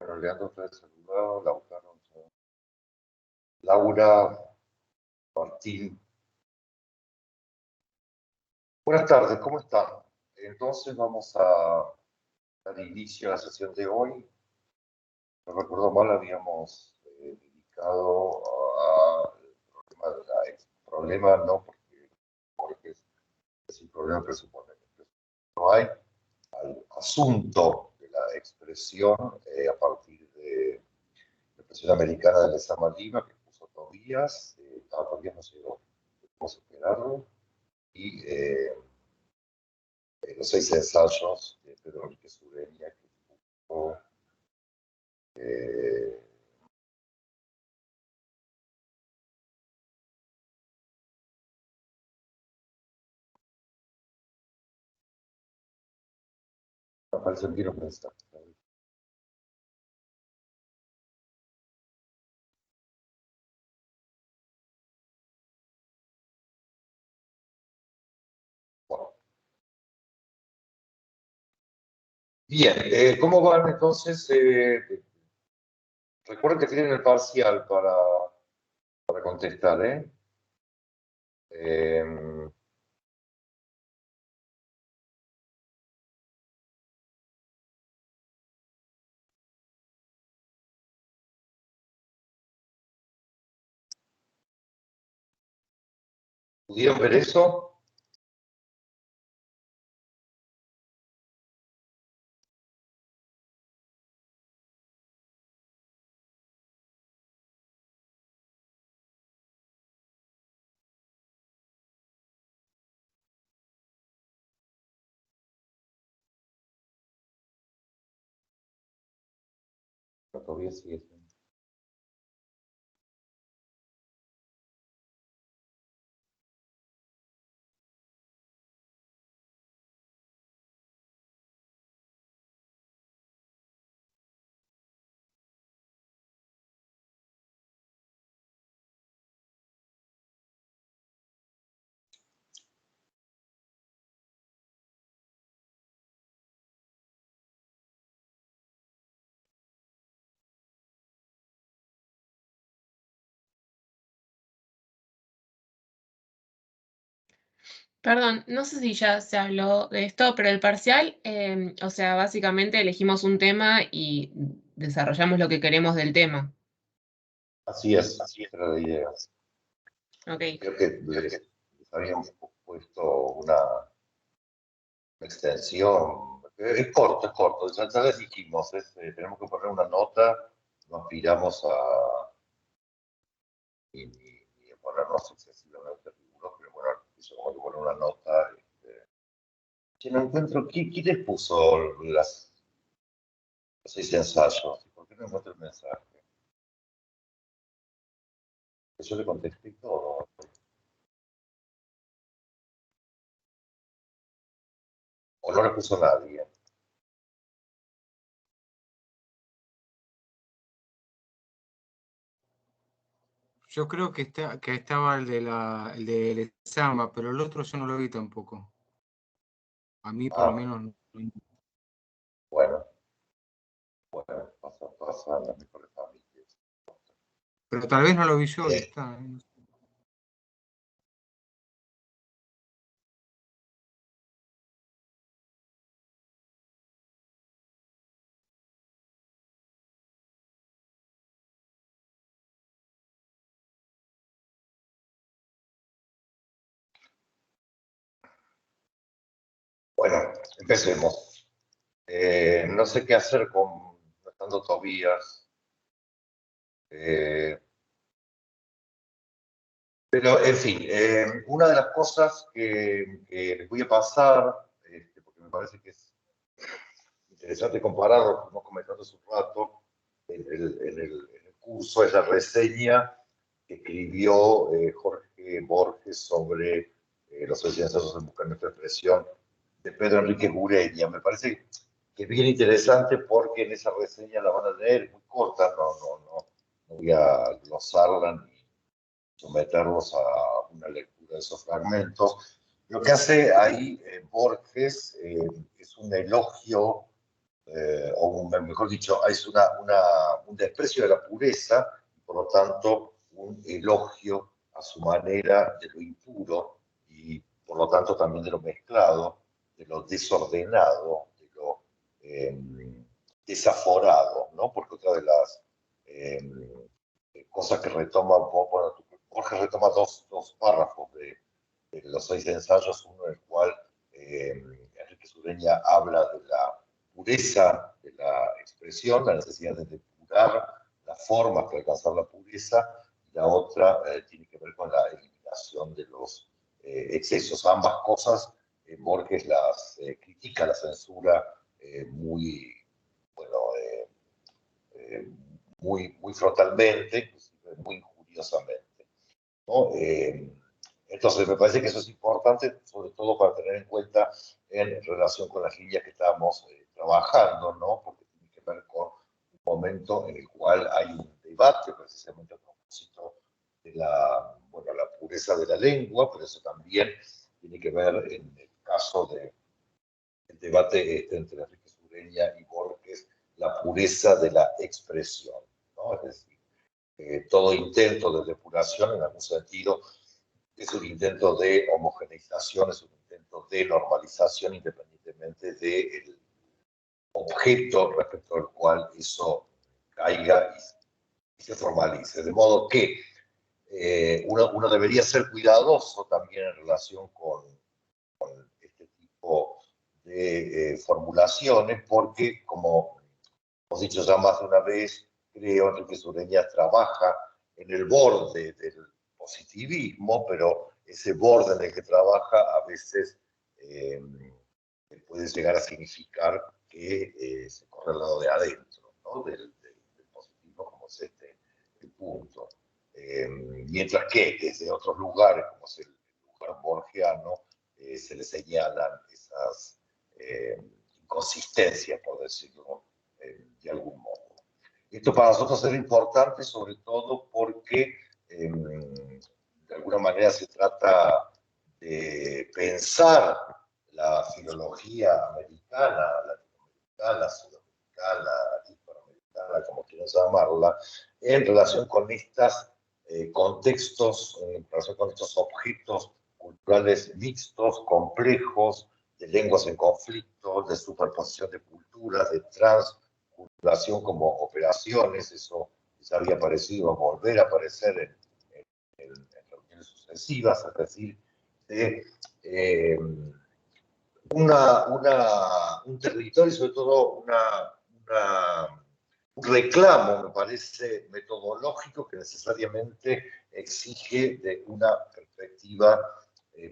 Bueno, Leandro está saludado, Laura, Martín. Buenas tardes, ¿cómo están? Entonces vamos a dar inicio a la sesión de hoy. No recuerdo mal, habíamos dedicado al problema de la problema, no porque es un problema que supone que no hay, al asunto de la expresión a partir de la expresión americana de Lesa Lima, que puso Tobías, todavía no llegó, podemos esperarlo, y los 6 ensayos de Pedro Enríquez Ureña, que puso Rafael Sendino Presta. Bueno. Bien, ¿cómo van entonces? Recuerden que tienen el parcial para contestar, ¿eh? ¿Pudieron ver eso? No, todavía sigue siendo. Perdón, no sé si ya se habló de esto, pero el parcial, o sea, básicamente elegimos un tema y desarrollamos lo que queremos del tema. Así es, era la idea. Ok. Creo que les habíamos puesto una extensión. Es corto. Ya les dijimos, tenemos que poner una nota, no aspiramos ni a ponernos excesivamente rigurosos, pero bueno, eso como que poner una nota. Que no encuentro, ¿quién les puso los 6 ensayos? ¿Por qué no encuentro el mensaje? Yo le contesté todo. O no le puso nadie. Yo creo que estaba el de Samba, pero el otro yo no lo vi tampoco. A mí por lo menos no. Bueno, pasa en las mejores familias. Pero tal vez no lo vi yo y está. Bueno, empecemos. No sé qué hacer con no estando Tobías. Pero, en fin, una de las cosas que les voy a pasar, porque me parece que es interesante comparar lo que estuvimos comentando hace un rato en el curso, es la reseña que escribió Jorge Borges sobre los 6 ensayos en buscar nuestra expresión de Pedro Enríquez Ureña. Me parece que es bien interesante porque en esa reseña la van a leer, es muy corta, no voy a glosarla ni someterlos a una lectura de esos fragmentos. Lo que hace ahí Borges es un elogio o o mejor dicho, es un desprecio de la pureza, y por lo tanto un elogio a su manera de lo impuro y por lo tanto también de lo mezclado, de lo desordenado, de lo desaforado, ¿no? Porque otra de las cosas que retoma, bueno, Borges retoma dos párrafos de los 6 ensayos, uno en el cual Enrique Sureña habla de la pureza de la expresión, la necesidad de depurar las formas para alcanzar la pureza, y la otra tiene que ver con la eliminación de los excesos. Ambas cosas Borges las critica, la censura muy, bueno, muy frontalmente, inclusive muy injuriosamente, ¿no? Entonces, me parece que eso es importante, sobre todo para tener en cuenta en relación con las líneas que estamos trabajando, ¿no? Porque tiene que ver con un momento en el cual hay un debate, precisamente a propósito de bueno, la pureza de la lengua, pero eso también tiene que ver en el caso del debate entre Enrique Sureña y Borges, la pureza de la expresión, ¿no? Es decir, todo intento de depuración en algún sentido es un intento de homogeneización, es un intento de normalización independientemente del objeto respecto al cual eso caiga y se formalice. De modo que uno debería ser cuidadoso también en relación con este tipo de formulaciones, porque como hemos dicho ya más de una vez, creo que Sureña trabaja en el borde del positivismo, pero ese borde en el que trabaja a veces puede llegar a significar que se corre al lado de adentro, ¿no? del positivismo, como es el punto. Mientras que desde otros lugares, como es el lugar borgiano, se le señalan esas inconsistencias, por decirlo de algún modo. Esto para nosotros era importante, sobre todo porque de alguna manera se trata de pensar la filología americana, latinoamericana, sudamericana, hispanoamericana, como quieran llamarla, en relación con estos contextos, en relación con estos objetos culturales mixtos, complejos, de lenguas en conflicto, de superposición de culturas, de transculturación como operaciones. Eso ya había aparecido, volver a aparecer en reuniones sucesivas, es decir, de un territorio y sobre todo un reclamo, me parece, metodológico que necesariamente exige de una perspectiva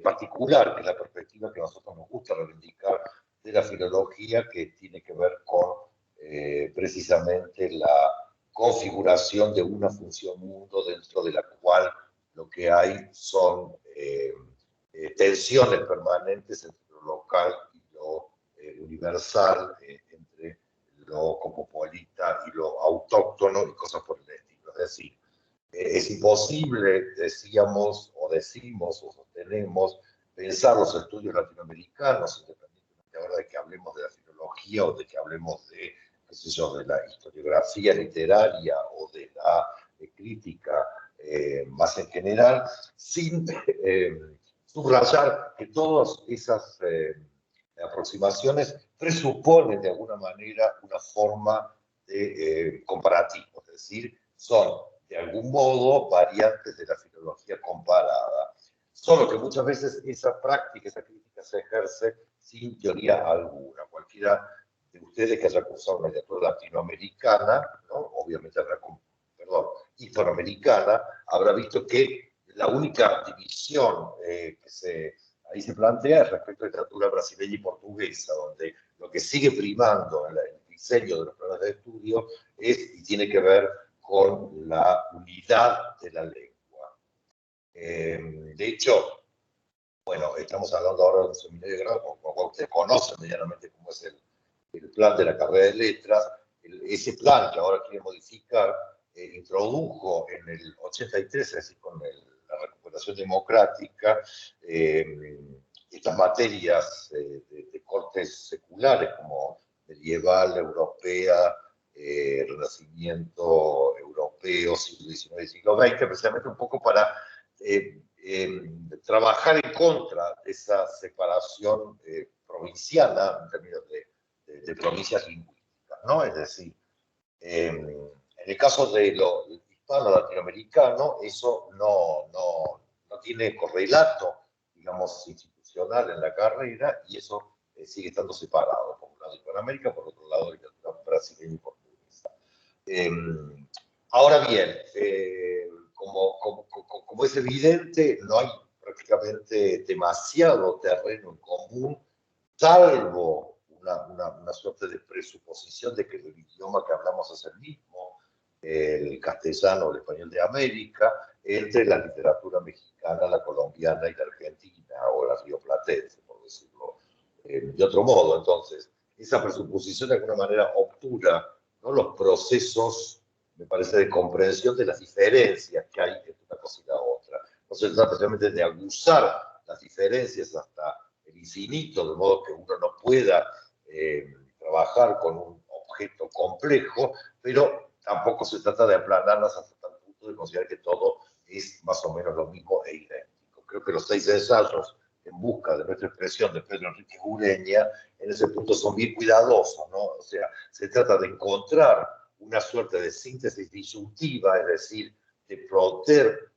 particular, que es la perspectiva que a nosotros nos gusta reivindicar de la filología, que tiene que ver con precisamente la configuración de una función mundo dentro de la cual lo que hay son tensiones permanentes entre lo local y lo universal, entre lo cosmopolita y lo autóctono y cosas por el estilo. Es decir, es imposible, decíamos o decimos o sostenemos, pensar los estudios latinoamericanos, independientemente ahora de que hablemos de la filología o de que hablemos de, qué sé yo, de la historiografía literaria o de la crítica más en general, sin subrayar que todas esas aproximaciones presuponen de alguna manera una forma de comparativo, es decir, son de algún modo variantes de la filología comparada, solo que muchas veces esa práctica, esa crítica se ejerce sin teoría alguna. Cualquiera de ustedes que haya cursado una literatura latinoamericana, ¿no? Obviamente habrá, perdón, hispanoamericana, habrá visto que la única división ahí se plantea es respecto a la literatura brasileña y portuguesa, donde lo que sigue primando en el diseño de los planes de estudio y tiene que ver con la unidad de la lengua. De hecho, bueno, estamos hablando ahora de un seminario de grado, como ustedes conocen medianamente cómo es el plan de la carrera de letras. Ese plan que ahora quiere modificar introdujo en el 83, es decir, con la recuperación democrática, estas materias de cortes seculares como medieval, europeo, europea, renacimiento europeo, siglo XIX y siglo XX, precisamente un poco para trabajar en contra de esa separación provinciana en términos de provincias lingüísticas, ¿no? Es decir, en el caso de lo hispano-latinoamericano, eso no tiene correlato, digamos, institucional en la carrera, y eso sigue estando separado. Por un lado Hispanoamérica, por otro lado literatura brasileña y portuguesa. Ahora bien, como es evidente, no hay prácticamente demasiado terreno en común, salvo una suerte de presuposición de que el idioma que hablamos es el mismo, el castellano o el español de América, entre la literatura mexicana, la colombiana y la argentina, o la rioplatense, por decirlo de otro modo. Entonces, esa presuposición de alguna manera obtura, ¿no?, los procesos, me parece, de comprensión de las diferencias que hay entre una cosa y la otra. No se trata precisamente de abusar las diferencias hasta el infinito, de modo que uno no pueda trabajar con un objeto complejo, pero tampoco se trata de aplanarlas hasta tal punto de considerar que todo es más o menos lo mismo e idéntico. Creo que los 6 ensayos en busca de nuestra expresión de Pedro Enríquez Ureña en ese punto son bien cuidadosos, ¿no? O sea, se trata de encontrar una suerte de síntesis disyuntiva, es decir, de poder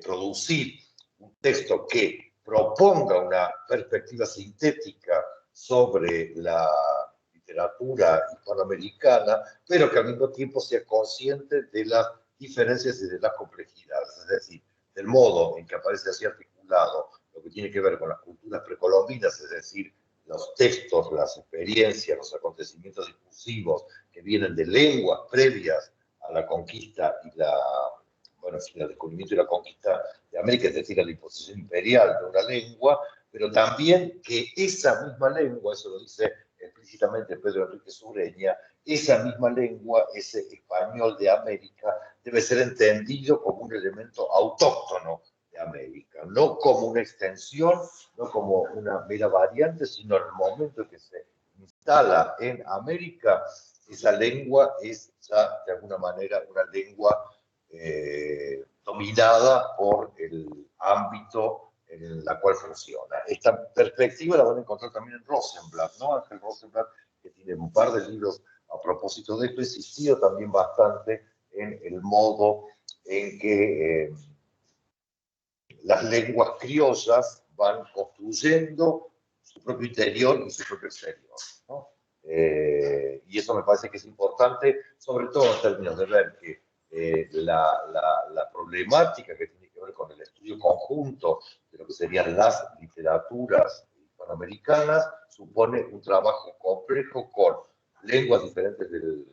producir un texto que proponga una perspectiva sintética sobre la literatura hispanoamericana, pero que al mismo tiempo sea consciente de las diferencias y de las complejidades, es decir, del modo en que aparece así articulado lo que tiene que ver con las culturas precolombinas, es decir, los textos, las experiencias, los acontecimientos discursivos que vienen de lenguas previas a la conquista y el descubrimiento y la conquista de América, es decir, a la imposición imperial de una lengua, pero también que esa misma lengua, eso lo dice explícitamente Pedro Enríquez Ureña, esa misma lengua, ese español de América, debe ser entendido como un elemento autóctono de América, no como una extensión, no como una mera variante, sino en el momento en que se instala en América, esa lengua es ya de alguna manera una lengua dominada por el ámbito en la cual funciona. Esta perspectiva la van a encontrar también en Rosenblatt, ¿no? Ángel Rosenblatt, que tiene un par de libros a propósito de esto, insistió también bastante en el modo en que las lenguas criollas van construyendo su propio interior y su propio exterior, ¿no? Y eso me parece que es importante, sobre todo en términos de ver que la problemática que tiene que ver con el estudio conjunto de lo que serían las literaturas hispanoamericanas supone un trabajo complejo con lenguas diferentes del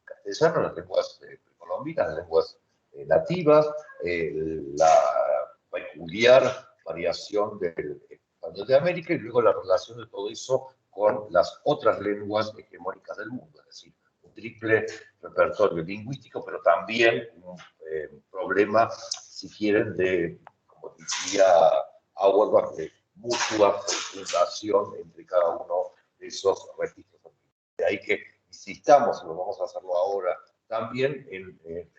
castellano, las lenguas precolombinas, las lenguas nativas, la peculiar variación del español de América y luego la relación de todo eso con las otras lenguas hegemónicas del mundo, es decir, un triple repertorio lingüístico, pero también un problema, si quieren, de, como decía Auerbach, de mutua fecundación entre cada uno de esos registros. De ahí que insistamos, y lo vamos a hacerlo ahora, también en el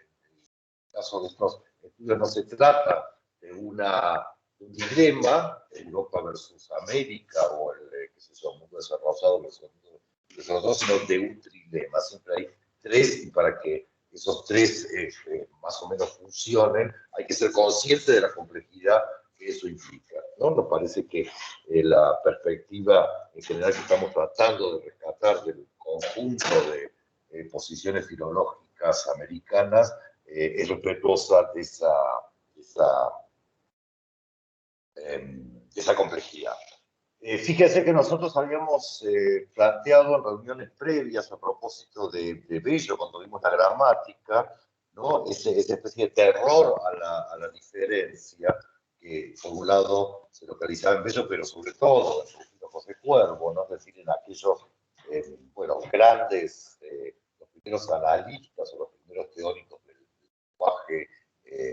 caso de estos estudios no se trata de un dilema, Europa versus América, o el mundo desarrollado versus el mundo desarrollado, sino de un trilema. Siempre hay tres, y para que esos tres más o menos funcionen, hay que ser consciente de la complejidad que eso implica, ¿no? Nos parece que la perspectiva en general que estamos tratando de rescatar del conjunto de posiciones filológicas americanas es respetuosa de esa complejidad. Fíjense que nosotros habíamos planteado en reuniones previas a propósito de Bello, cuando vimos la gramática, ¿no? Esa especie de terror a la diferencia, que por un lado se localizaba en Bello, pero sobre todo en José Cuervo, ¿no? Es decir, en aquellos grandes, los primeros analistas o los primeros teóricos del lenguaje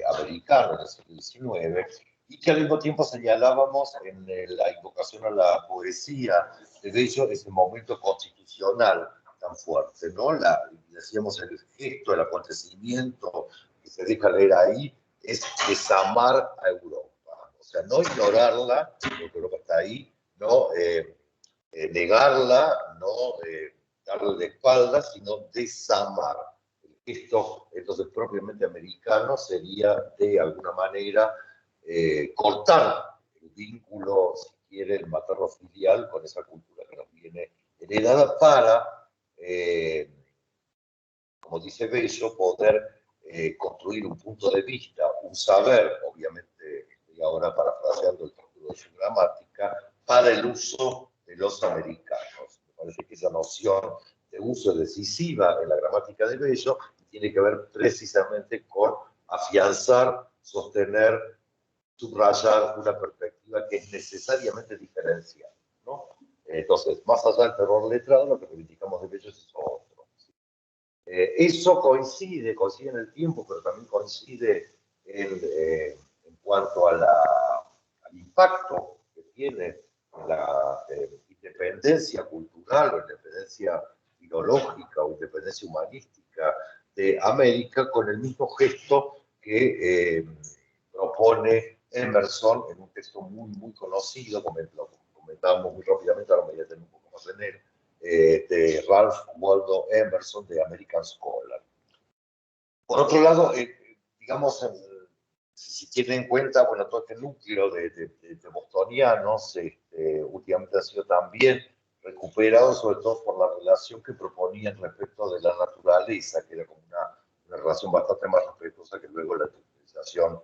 americano en el siglo XIX, y que al mismo tiempo señalábamos en la invocación a la poesía de Bello ese momento constitucional tan fuerte, ¿no? Decíamos, el gesto, el acontecimiento que se deja leer ahí es desamar a Europa. O sea, no ignorarla, porque Europa está ahí, no negarla, no darle la espalda, sino desamar. Esto, entonces, propiamente americano sería, de alguna manera, cortar el vínculo, si quiere, el materno filial con esa cultura que nos viene heredada para, como dice Bello, poder construir un punto de vista, un saber, obviamente, estoy ahora parafraseando el título de su gramática, para el uso de los americanos. Me parece que esa noción de uso es decisiva en la gramática de Bello y tiene que ver precisamente con afianzar, sostener, subrayar una perspectiva que es necesariamente diferencial, ¿no? Entonces, más allá del terror letrado, lo que reivindicamos de Bello es eso otro. Eso coincide en el tiempo, pero también coincide en cuanto al impacto que tiene la independencia cultural o independencia filológica o independencia humanística de América con el mismo gesto que propone Emerson en un texto muy conocido, como lo comentábamos muy rápidamente, ahora me voy a tener un poco más en él, de Ralph Waldo Emerson, de American Scholar. Por otro lado, digamos, si tienen en cuenta, bueno, todo este núcleo de bostonianos, últimamente ha sido también recuperado, sobre todo por la relación que proponían respecto de la naturaleza, que era como una relación bastante más respetuosa que luego la utilización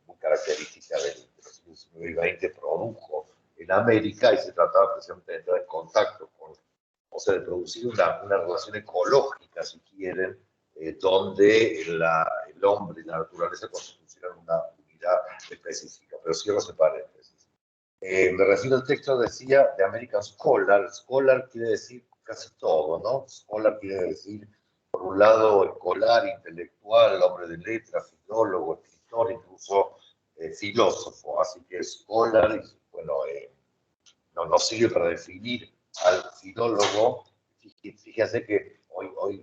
muy característica de los siglos XIX y XX produjo en América, y se trataba precisamente de entrar en contacto con, o sea, de producir una relación ecológica, si quieren, donde el hombre y la naturaleza constituyeran una unidad específica. Pero cierro ese paréntesis. Me refiero al texto, decía, de American Scholar. Scholar quiere decir casi todo, ¿no? Scholar quiere decir, por un lado, escolar, intelectual, hombre de letras, filólogo, escritor, incluso filósofo. Así que Scholar, bueno, no sirve para definir al filólogo. Fíjense que hoy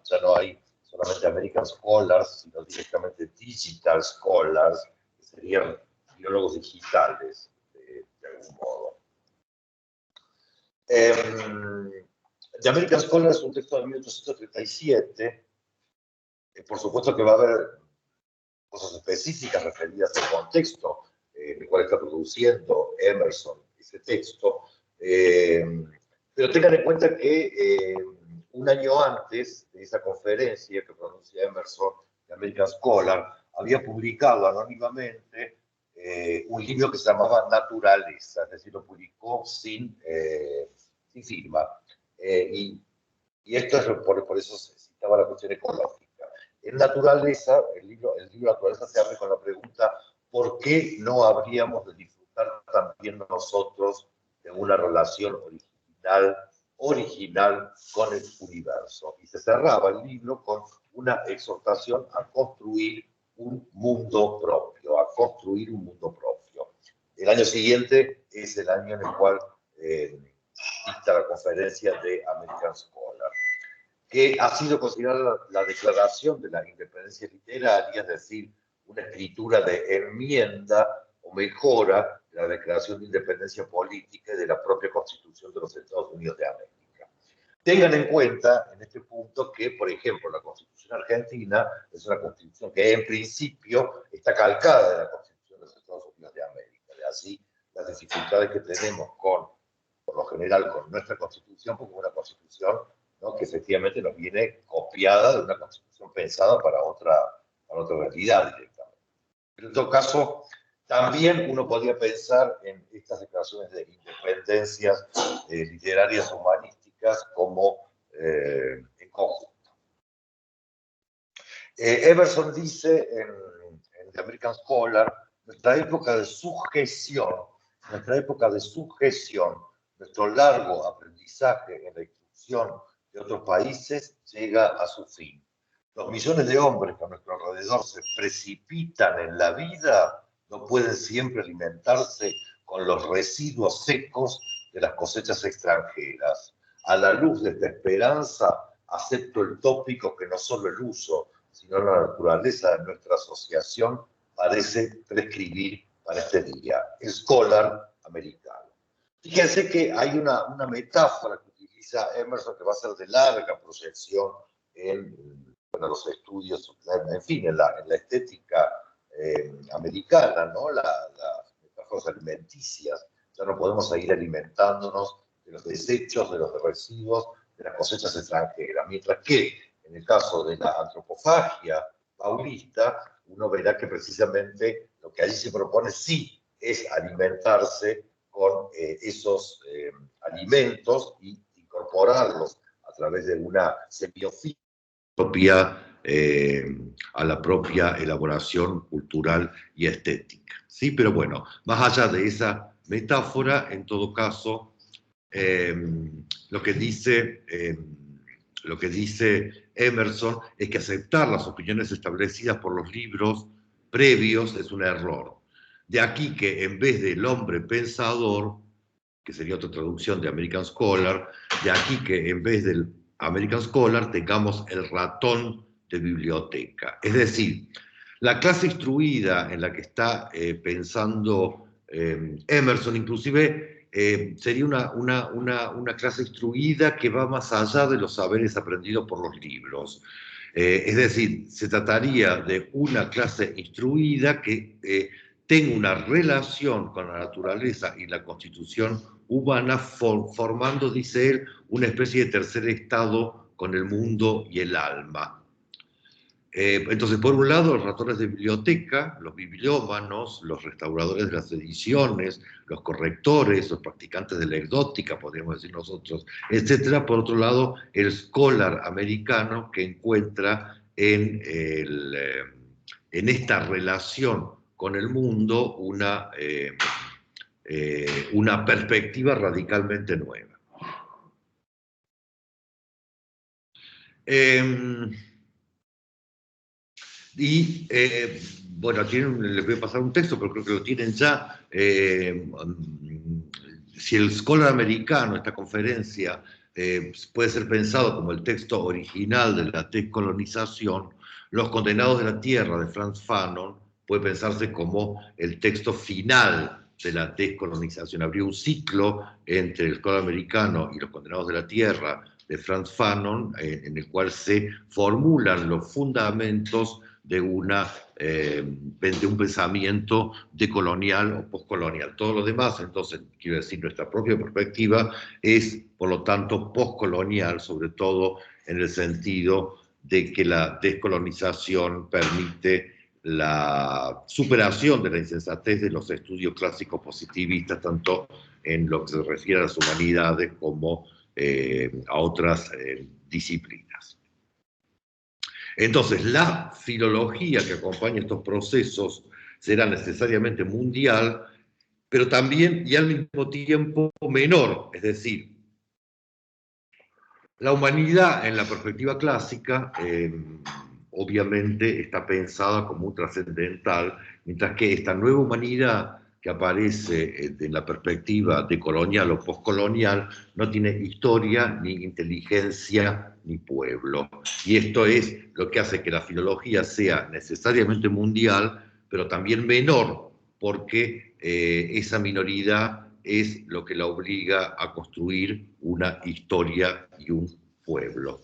ya no hay solamente American Scholars, sino directamente Digital Scholars, que serían filólogos digitales, de algún modo. The American Scholars es un texto de 1837. Por supuesto que va a haber cosas específicas referidas al contexto en el cual está produciendo Emerson ese texto, pero tengan en cuenta que un año antes de esa conferencia que pronuncia Emerson de American Scholar, había publicado anónimamente un libro que se llamaba Naturaleza, es decir, lo publicó sin firma. Y esto es por eso se citaba la cuestión ecológica. En Naturaleza, el libro Naturaleza se abre con la pregunta: ¿por qué no habríamos de disfrutar también nosotros de una relación original con el universo? Y se cerraba el libro con una exhortación a construir un mundo propio, El año siguiente es el año en el cual dicta la conferencia de American Scholar, que ha sido considerada la declaración de la independencia literaria, es decir, una escritura de enmienda o mejora de la declaración de independencia política y de la propia Constitución de los Estados Unidos de América. Tengan en cuenta en este punto que, por ejemplo, la Constitución argentina es una Constitución que en principio está calcada de la Constitución de los Estados Unidos de América. De así las dificultades que tenemos por lo general, con nuestra Constitución, porque es una Constitución, ¿no?, que efectivamente nos viene copiada de una Constitución pensada para otra realidad directamente. Pero en todo caso, también uno podría pensar en estas declaraciones de independencias literarias humanísticas como en conjunto. Emerson dice en The American Scholar: nuestra época de sujeción, nuestro largo aprendizaje en la instrucción de otros países llega a su fin. Los millones de hombres que a nuestro alrededor se precipitan en la vida no pueden siempre alimentarse con los residuos secos de las cosechas extranjeras. a la luz de esta esperanza, acepto el tópico que no solo el uso, sino la naturaleza de nuestra asociación parece prescribir para este día. Scholar americano. Fíjense que hay una metáfora que utiliza Emerson que va a ser de larga proyección en los estudios, en fin, en la estética americana, ¿no? Las metáforas alimenticias. Ya no podemos seguir alimentándonos de los desechos, de los residuos, de las cosechas extranjeras. Mientras que, en el caso de la antropofagia paulista, uno verá que precisamente lo que allí se propone sí es alimentarse con esos alimentos y incorporarlos a través de una semiofilia a la propia elaboración cultural y estética. ¿Sí? Pero bueno, más allá de esa metáfora, en todo caso, lo que dice Emerson es que aceptar las opiniones establecidas por los libros previos es un error. De aquí que en vez del hombre pensador, que sería otra traducción de American Scholar, de aquí que en vez del American Scholar tengamos el ratón de biblioteca. Es decir, la clase instruida en la que está pensando Emerson, inclusive sería una clase instruida que va más allá de los saberes aprendidos por los libros. Es decir, se trataría de una clase instruida que tenga una relación con la naturaleza y la constitución humana, formando, dice él, una especie de tercer estado con el mundo y el alma. Entonces, por un lado, los ratones de biblioteca, los bibliómanos, los restauradores de las ediciones, los correctores, los practicantes de la exótica, podríamos decir nosotros, etcétera. Por otro lado, el scholar americano que encuentra en esta relación con el mundo una perspectiva radicalmente nueva. Bueno, les voy a pasar un texto, pero creo que lo tienen ya. Si el scholar americano, esta conferencia, puede ser pensado como el texto original de la descolonización, Los condenados de la tierra, de Frantz Fanon, puede pensarse como el texto final de la descolonización. Habría un ciclo entre el scholar americano y Los condenados de la tierra, de Frantz Fanon, en el cual se formulan los fundamentos de un pensamiento decolonial o postcolonial. Todo lo demás, entonces, quiero decir, nuestra propia perspectiva es, por lo tanto, postcolonial, sobre todo en el sentido de que la descolonización permite la superación de la insensatez de los estudios clásicos positivistas, tanto en lo que se refiere a las humanidades como a otras disciplinas. Entonces, la filología que acompaña estos procesos será necesariamente mundial, pero también y al mismo tiempo menor, es decir, la humanidad en la perspectiva clásica obviamente está pensada como un trascendental, mientras que esta nueva humanidad que aparece en la perspectiva decolonial o postcolonial no tiene historia, ni inteligencia, ni pueblo. Y esto es lo que hace que la filología sea necesariamente mundial, pero también menor, porque esa minoridad es lo que la obliga a construir una historia y un pueblo.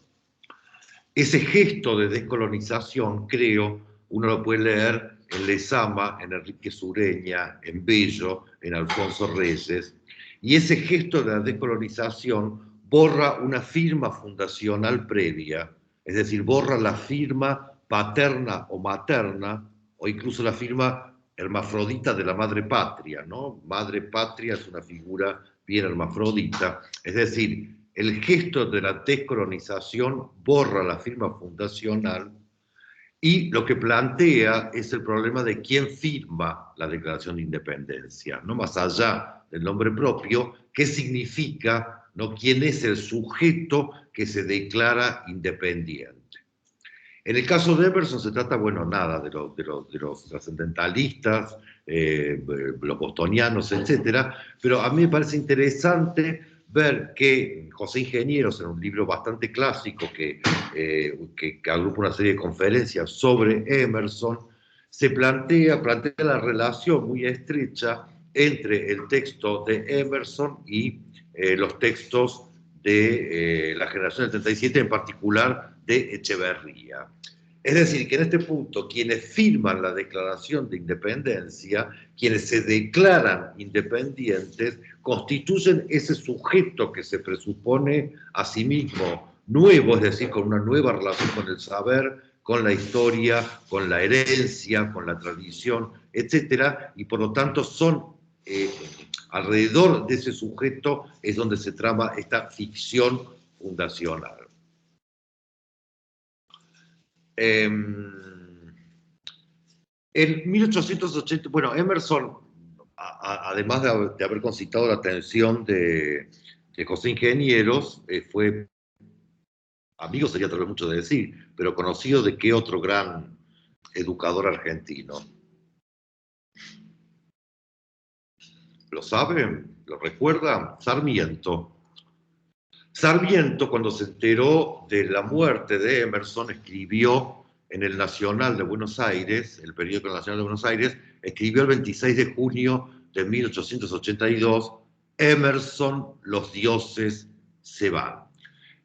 Ese gesto de descolonización, creo, uno lo puede leer en Lezama, en Enrique Sureña, en Bello, en Alfonso Reyes, y ese gesto de la descolonización borra una firma fundacional previa, es decir, borra la firma paterna o materna, o incluso la firma hermafrodita de la madre patria, ¿no? Madre patria es una figura bien hermafrodita, es decir, el gesto de la descolonización borra la firma fundacional y lo que plantea es el problema de quién firma la Declaración de Independencia, no más allá del nombre propio, qué significa, ¿no? Quién es el sujeto que se declara independiente. En el caso de Emerson se trata, bueno, nada, de los trascendentalistas, los bostonianos, etc. Pero a mí me parece interesante ver que José Ingenieros, en un libro bastante clásico que agrupa una serie de conferencias sobre Emerson, se plantea la relación muy estrecha entre el texto de Emerson y los textos de la generación del 37, en particular de Echeverría. Es decir, que en este punto quienes firman la Declaración de Independencia, quienes se declaran independientes, constituyen ese sujeto que se presupone a sí mismo nuevo, es decir, con una nueva relación con el saber, con la historia, con la herencia, con la tradición, etc. Y por lo tanto son, alrededor de ese sujeto es donde se trama esta ficción fundacional. En 1880, bueno, Emerson, además de haber concitado la atención de José Ingenieros, fue amigo, sería tal vez mucho de decir, pero conocido de qué otro gran educador argentino. ¿Lo saben? ¿Lo recuerdan? Sarmiento. Sarmiento, cuando se enteró de la muerte de Emerson, escribió en el Nacional de Buenos Aires, el periódico Nacional de Buenos Aires, escribió el 26 de junio de 1882, Emerson, los dioses se van.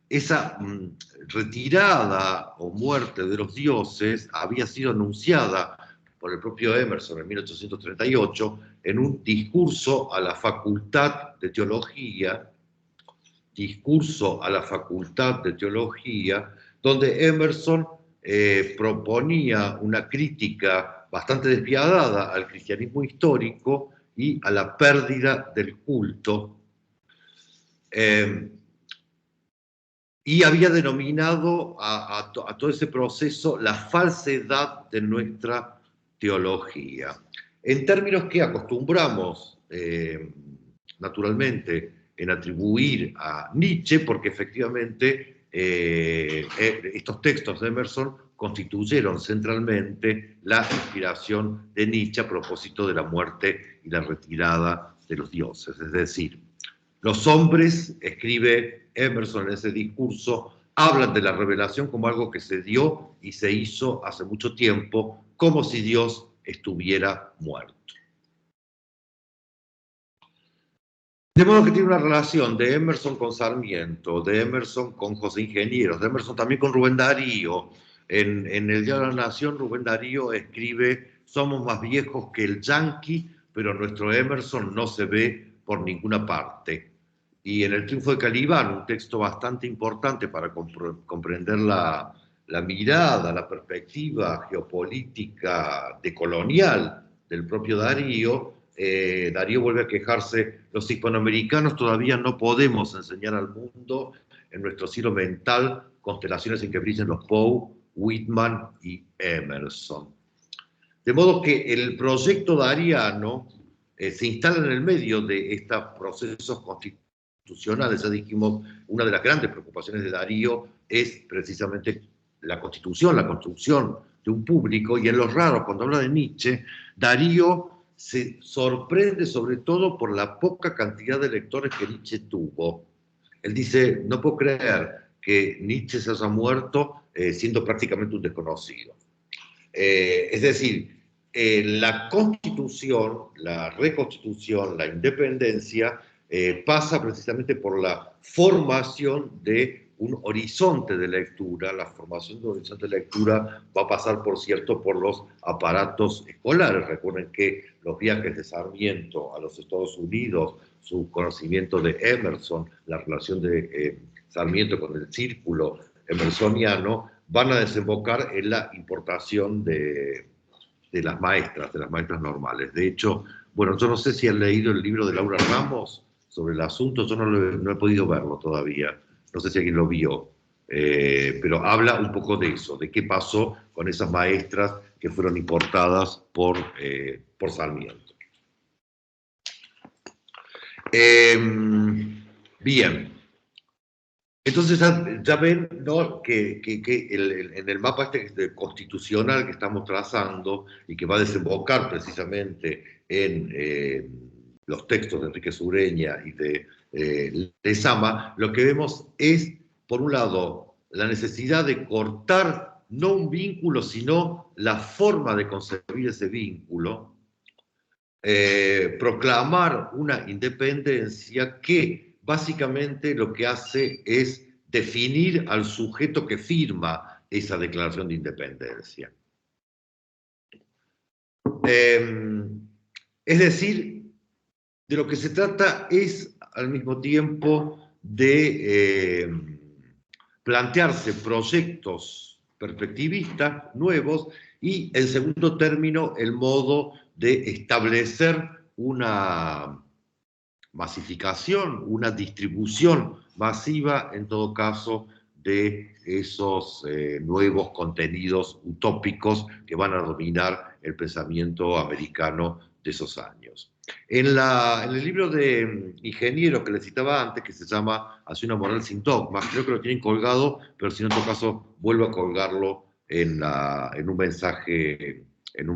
Esa retirada o muerte de los dioses había sido anunciada por el propio Emerson en 1838 en un discurso a la Facultad de Teología, donde Emerson proponía una crítica bastante despiadada al cristianismo histórico y a la pérdida del culto. Y había denominado a todo ese proceso la falsedad de nuestra teología. En términos que acostumbramos, naturalmente, en atribuir a Nietzsche, porque efectivamente estos textos de Emerson constituyeron centralmente la inspiración de Nietzsche a propósito de la muerte y la retirada de los dioses. Es decir, los hombres, escribe Emerson en ese discurso, hablan de la revelación como algo que se dio y se hizo hace mucho tiempo, como si Dios estuviera muerto. De modo que tiene una relación de Emerson con Sarmiento, de Emerson con José Ingenieros, de Emerson también con Rubén Darío. En el Diario de la Nación, Rubén Darío escribe: somos más viejos que el yanqui, pero nuestro Emerson no se ve por ninguna parte. Y en El triunfo de Calibán, un texto bastante importante para comprender la mirada, la perspectiva geopolítica decolonial del propio Darío, Darío vuelve a quejarse: los hispanoamericanos todavía no podemos enseñar al mundo en nuestro cielo mental constelaciones en que brillen los Poe, Whitman y Emerson. De modo que el proyecto dariano se instala en el medio de estos procesos constitucionales. Ya dijimos, una de las grandes preocupaciones de Darío es precisamente la constitución, la construcción de un público, y en Los Raros, cuando habla de Nietzsche, Darío se sorprende sobre todo por la poca cantidad de lectores que Nietzsche tuvo. Él dice: no puedo creer que Nietzsche se haya muerto siendo prácticamente un desconocido. Es decir, la constitución, la reconstitución, la independencia pasa precisamente por la formación de un horizonte de lectura. La formación de un horizonte de lectura va a pasar, por cierto, por los aparatos escolares. Recuerden que los viajes de Sarmiento a los Estados Unidos, su conocimiento de Emerson, la relación de Sarmiento con el círculo emersoniano, van a desembocar en la importación de las maestras normales. De hecho, bueno, yo no sé si han leído el libro de Laura Ramos sobre el asunto, yo no he podido verlo todavía, no sé si alguien lo vio, pero habla un poco de eso, de qué pasó con esas maestras que fueron importadas por Sarmiento. Bien. Entonces ya ven, ¿no?, que en el mapa este constitucional que estamos trazando y que va a desembocar precisamente en los textos de Enrique Sureña y de Lezama, lo que vemos es, por un lado, la necesidad de cortar no un vínculo, sino la forma de concebir ese vínculo, proclamar una independencia que básicamente lo que hace es definir al sujeto que firma esa declaración de independencia. Es decir, de lo que se trata es al mismo tiempo de plantearse proyectos perspectivistas nuevos y, en segundo término, el modo de establecer una masificación, una distribución masiva, en todo caso, de esos nuevos contenidos utópicos que van a dominar el pensamiento americano de esos años. En el libro de Ingeniero que les citaba antes, que se llama Hacia una moral sin dogmas, creo que lo tienen colgado, pero si en otro caso vuelvo a colgarlo en un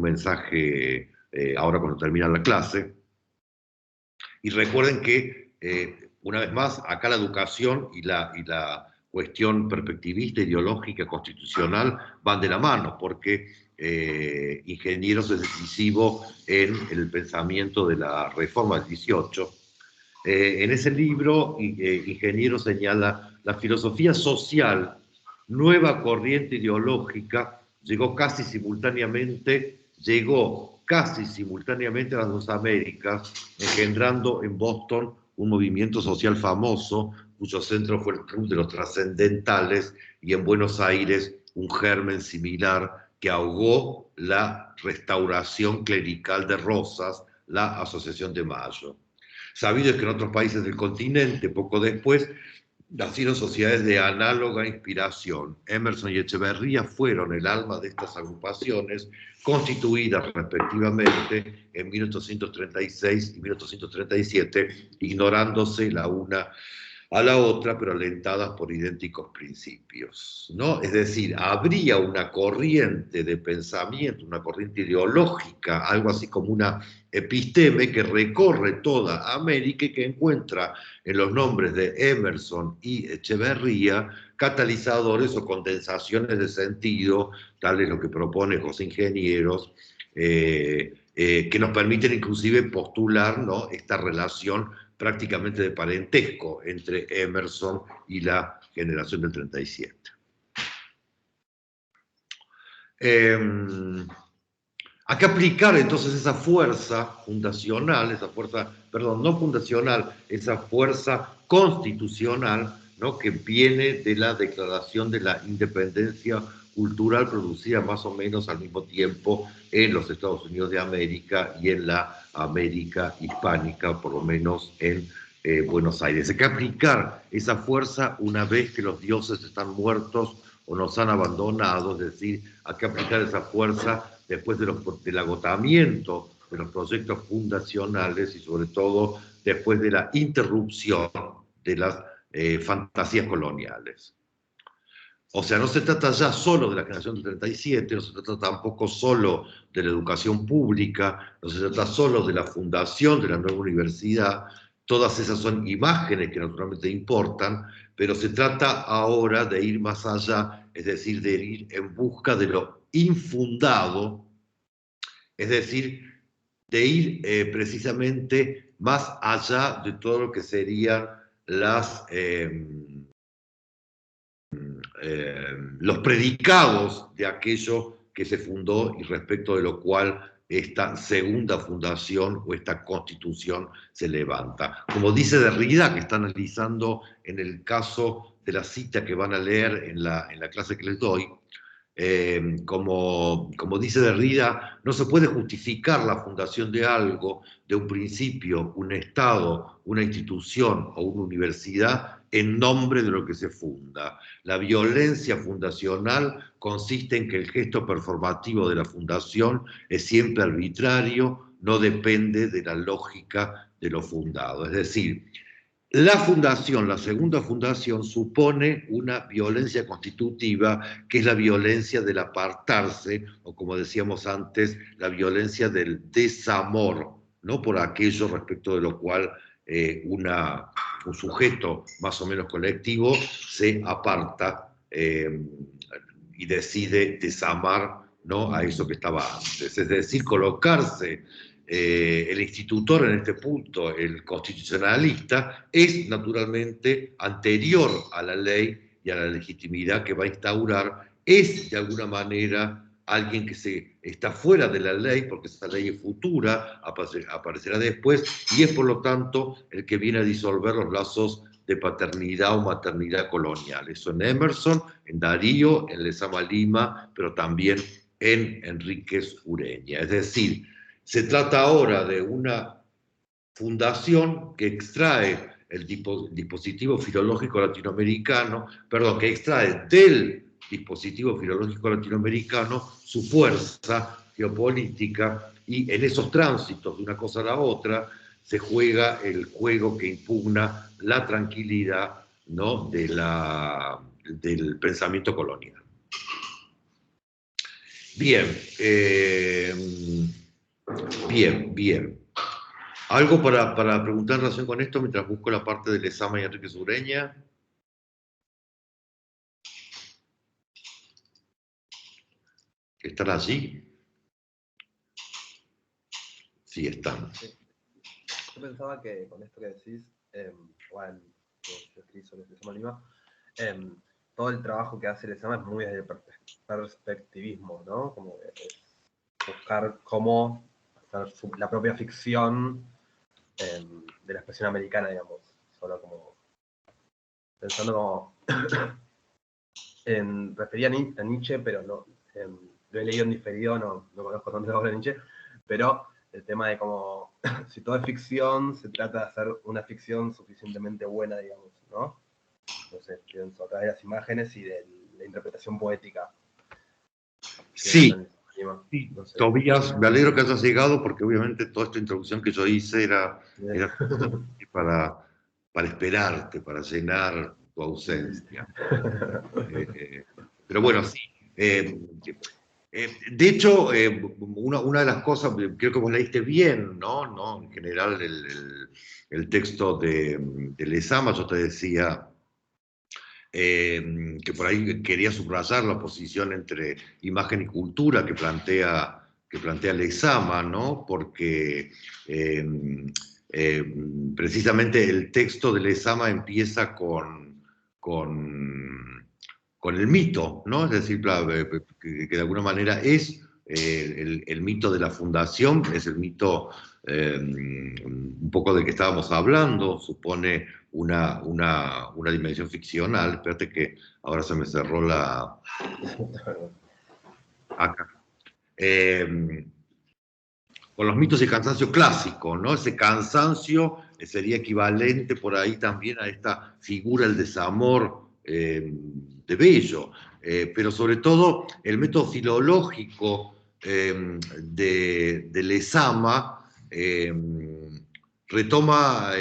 mensaje ahora cuando termina la clase. Y recuerden que, una vez más, acá la educación y la cuestión perspectivista, ideológica, constitucional van de la mano, porque Ingenieros es decisivo en el pensamiento de la reforma del 18. En ese libro, Ingeniero señala la filosofía social, nueva corriente ideológica, llegó casi simultáneamente a las dos Américas, engendrando en Boston un movimiento social famoso, cuyo centro fue el Club de los Trascendentales, y en Buenos Aires un germen similar que ahogó la Restauración Clerical de Rosas, la Asociación de Mayo. Sabido es que en otros países del continente, poco después, nacieron sociedades de análoga inspiración. Emerson y Echeverría fueron el alma de estas agrupaciones, constituidas respectivamente en 1836 y 1837, ignorándose la una a la otra, pero alentadas por idénticos principios, ¿no? Es decir, habría una corriente de pensamiento, una corriente ideológica, algo así como una episteme que recorre toda América y que encuentra en los nombres de Emerson y Echeverría catalizadores o condensaciones de sentido, tales lo que propone José Ingenieros, que nos permiten inclusive postular, ¿no?, esta relación prácticamente de parentesco entre Emerson y la generación del 37. Hay que aplicar entonces esa fuerza fundacional, esa fuerza constitucional, ¿no?, que viene de la Declaración de la Independencia Cultural, producida más o menos al mismo tiempo en los Estados Unidos de América y en la América hispánica, por lo menos en Buenos Aires. Hay que aplicar esa fuerza una vez que los dioses están muertos o nos han abandonado, es decir, hay que aplicar esa fuerza después del agotamiento de los proyectos fundacionales y sobre todo después de la interrupción de las fantasías coloniales. O sea, no se trata ya solo de la generación del 37, no se trata tampoco solo de la educación pública, no se trata solo de la fundación de la nueva universidad. Todas esas son imágenes que naturalmente importan, pero se trata ahora de ir más allá, es decir, de ir en busca de lo infundado, es decir, de ir precisamente más allá de todo lo que serían los predicados de aquello que se fundó y respecto de lo cual esta segunda fundación o esta constitución se levanta. Como dice Derrida, que está analizando en el caso de la cita que van a leer en la clase que les doy, como dice Derrida, no se puede justificar la fundación de algo, de un principio, un Estado, una institución o una universidad en nombre de lo que se funda. La violencia fundacional consiste en que el gesto performativo de la fundación es siempre arbitrario, no depende de la lógica de lo fundado. Es decir, la fundación, la segunda fundación, supone una violencia constitutiva, que es la violencia del apartarse, o como decíamos antes, la violencia del desamor, ¿no?, por aquello respecto de lo cual un sujeto más o menos colectivo se aparta y decide desamar, ¿no?, a eso que estaba antes. Es decir, colocarse el institutor en este punto, el constitucionalista, es naturalmente anterior a la ley y a la legitimidad que va a instaurar, es de alguna manera alguien que está fuera de la ley, porque esa ley es futura, aparecerá después, y es por lo tanto el que viene a disolver los lazos de paternidad o maternidad colonial. Eso en Emerson, en Darío, en Lezama Lima, pero también en Enríquez Ureña. Es decir, se trata ahora de una fundación que extrae el dispositivo filológico latinoamericano, perdón, que extrae del dispositivo filológico latinoamericano su fuerza geopolítica, y en esos tránsitos de una cosa a la otra se juega el juego que impugna la tranquilidad, ¿no?, del pensamiento colonial. Bien, bien. ¿Algo para preguntar en relación con esto mientras busco la parte de Lezama y Enríquez Ureña? ¿Están allí? Sí, están. Sí. Yo pensaba que con esto que decís, bueno, que yo escribí sobre Lezama Lima, todo el trabajo que hace Lezama es muy desde el perspectivismo, ¿no? Como buscar cómo hacer la propia ficción de la expresión americana, digamos. Solo como pensando como refería a Nietzsche, pero no, lo he leído en diferido, no conozco tanto la obra de Nietzsche, pero el tema de cómo, si todo es ficción, se trata de hacer una ficción suficientemente buena, digamos, ¿no? Entonces, pienso a través de las imágenes y de la interpretación poética. Sí, No sé. Tobías, me alegro que hayas llegado, porque obviamente toda esta introducción que yo hice era para esperarte, para llenar tu ausencia. Pero bueno, sí. De hecho, una de las cosas, creo que vos leíste bien, ¿no? En general, el texto de Lezama, yo te decía que por ahí quería subrayar la oposición entre imagen y cultura que plantea Lezama, ¿no? Porque precisamente el texto de Lezama empieza con el mito, ¿no? Es decir, que de alguna manera es el mito de la fundación, es el mito un poco del que estábamos hablando, supone una dimensión ficcional. Espérate que ahora se me cerró la... Acá. Con los mitos y el cansancio clásico, ¿no? Ese cansancio sería equivalente por ahí también a esta figura, el desamor de Bello, pero sobre todo el método filológico de Lezama retoma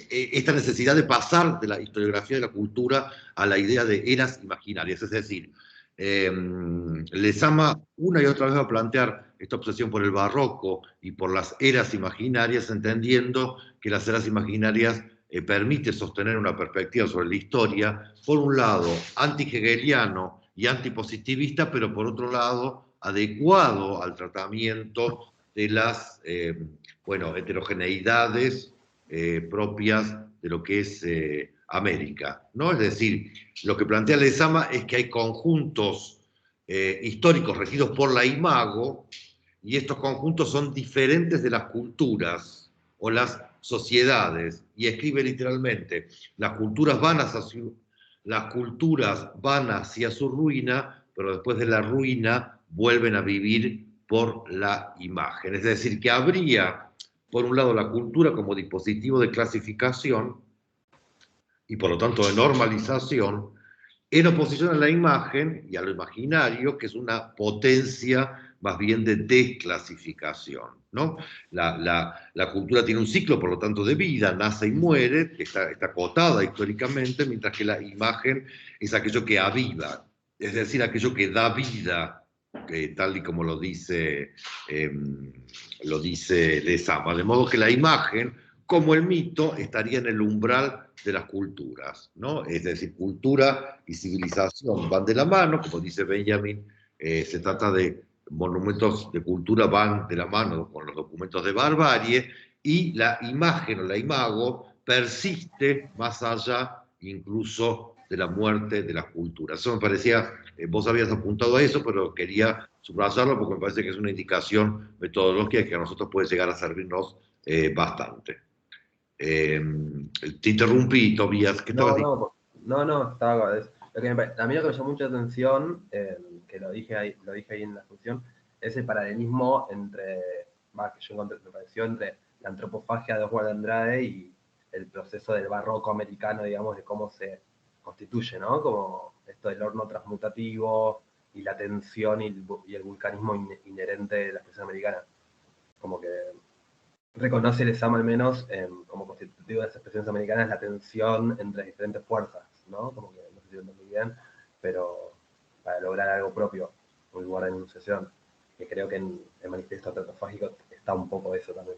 esta necesidad de pasar de la historiografía de la cultura a la idea de eras imaginarias, es decir, Lezama una y otra vez va a plantear esta obsesión por el barroco y por las eras imaginarias, entendiendo que las eras imaginarias permite sostener una perspectiva sobre la historia, por un lado anti-hegeliano y antipositivista, pero por otro lado adecuado al tratamiento de las heterogeneidades propias de lo que es América, ¿no? Es decir, lo que plantea Lezama es que hay conjuntos históricos regidos por la imago, y estos conjuntos son diferentes de las culturas o las sociedades, y escribe literalmente, las culturas van hacia su ruina, pero después de la ruina vuelven a vivir por la imagen. Es decir, que habría, por un lado, la cultura como dispositivo de clasificación y por lo tanto de normalización, en oposición a la imagen y a lo imaginario, que es una potencia más bien de desclasificación, ¿no? La cultura tiene un ciclo, por lo tanto, de vida, nace y muere, que está acotada históricamente, mientras que la imagen es aquello que aviva, es decir, aquello que da vida tal y como lo dice Lezama, de modo que la imagen, como el mito, estaría en el umbral de las culturas, ¿no? Es decir, cultura y civilización van de la mano, como dice Benjamin, se trata de monumentos de cultura van de la mano con los documentos de barbarie, y la imagen o la imago persiste más allá incluso de la muerte de las culturas. Eso me parecía, vos habías apuntado a eso, pero quería subrayarlo porque me parece que es una indicación metodológica que a nosotros puede llegar a servirnos bastante. Te interrumpí, Tobías, ¿qué estabas diciendo? No, estaba. A mí lo que me llamó mucha atención, que lo dije ahí en la función, es el paralelismo entre, que yo encontré, me pareció, entre la antropofagia de Oswald Andrade y el proceso del barroco americano, digamos, de cómo se constituye, ¿no? Como esto del horno transmutativo y la tensión y el vulcanismo inherente de la expresión americana. Como que reconoce Lezama al menos como constitutivo de las expresiones americanas la tensión entre diferentes fuerzas, ¿no? Como que no sé si lo entendí bien, pero para lograr algo propio, un lugar de enunciación, que creo que en el manifiesto antropofágico está un poco eso también.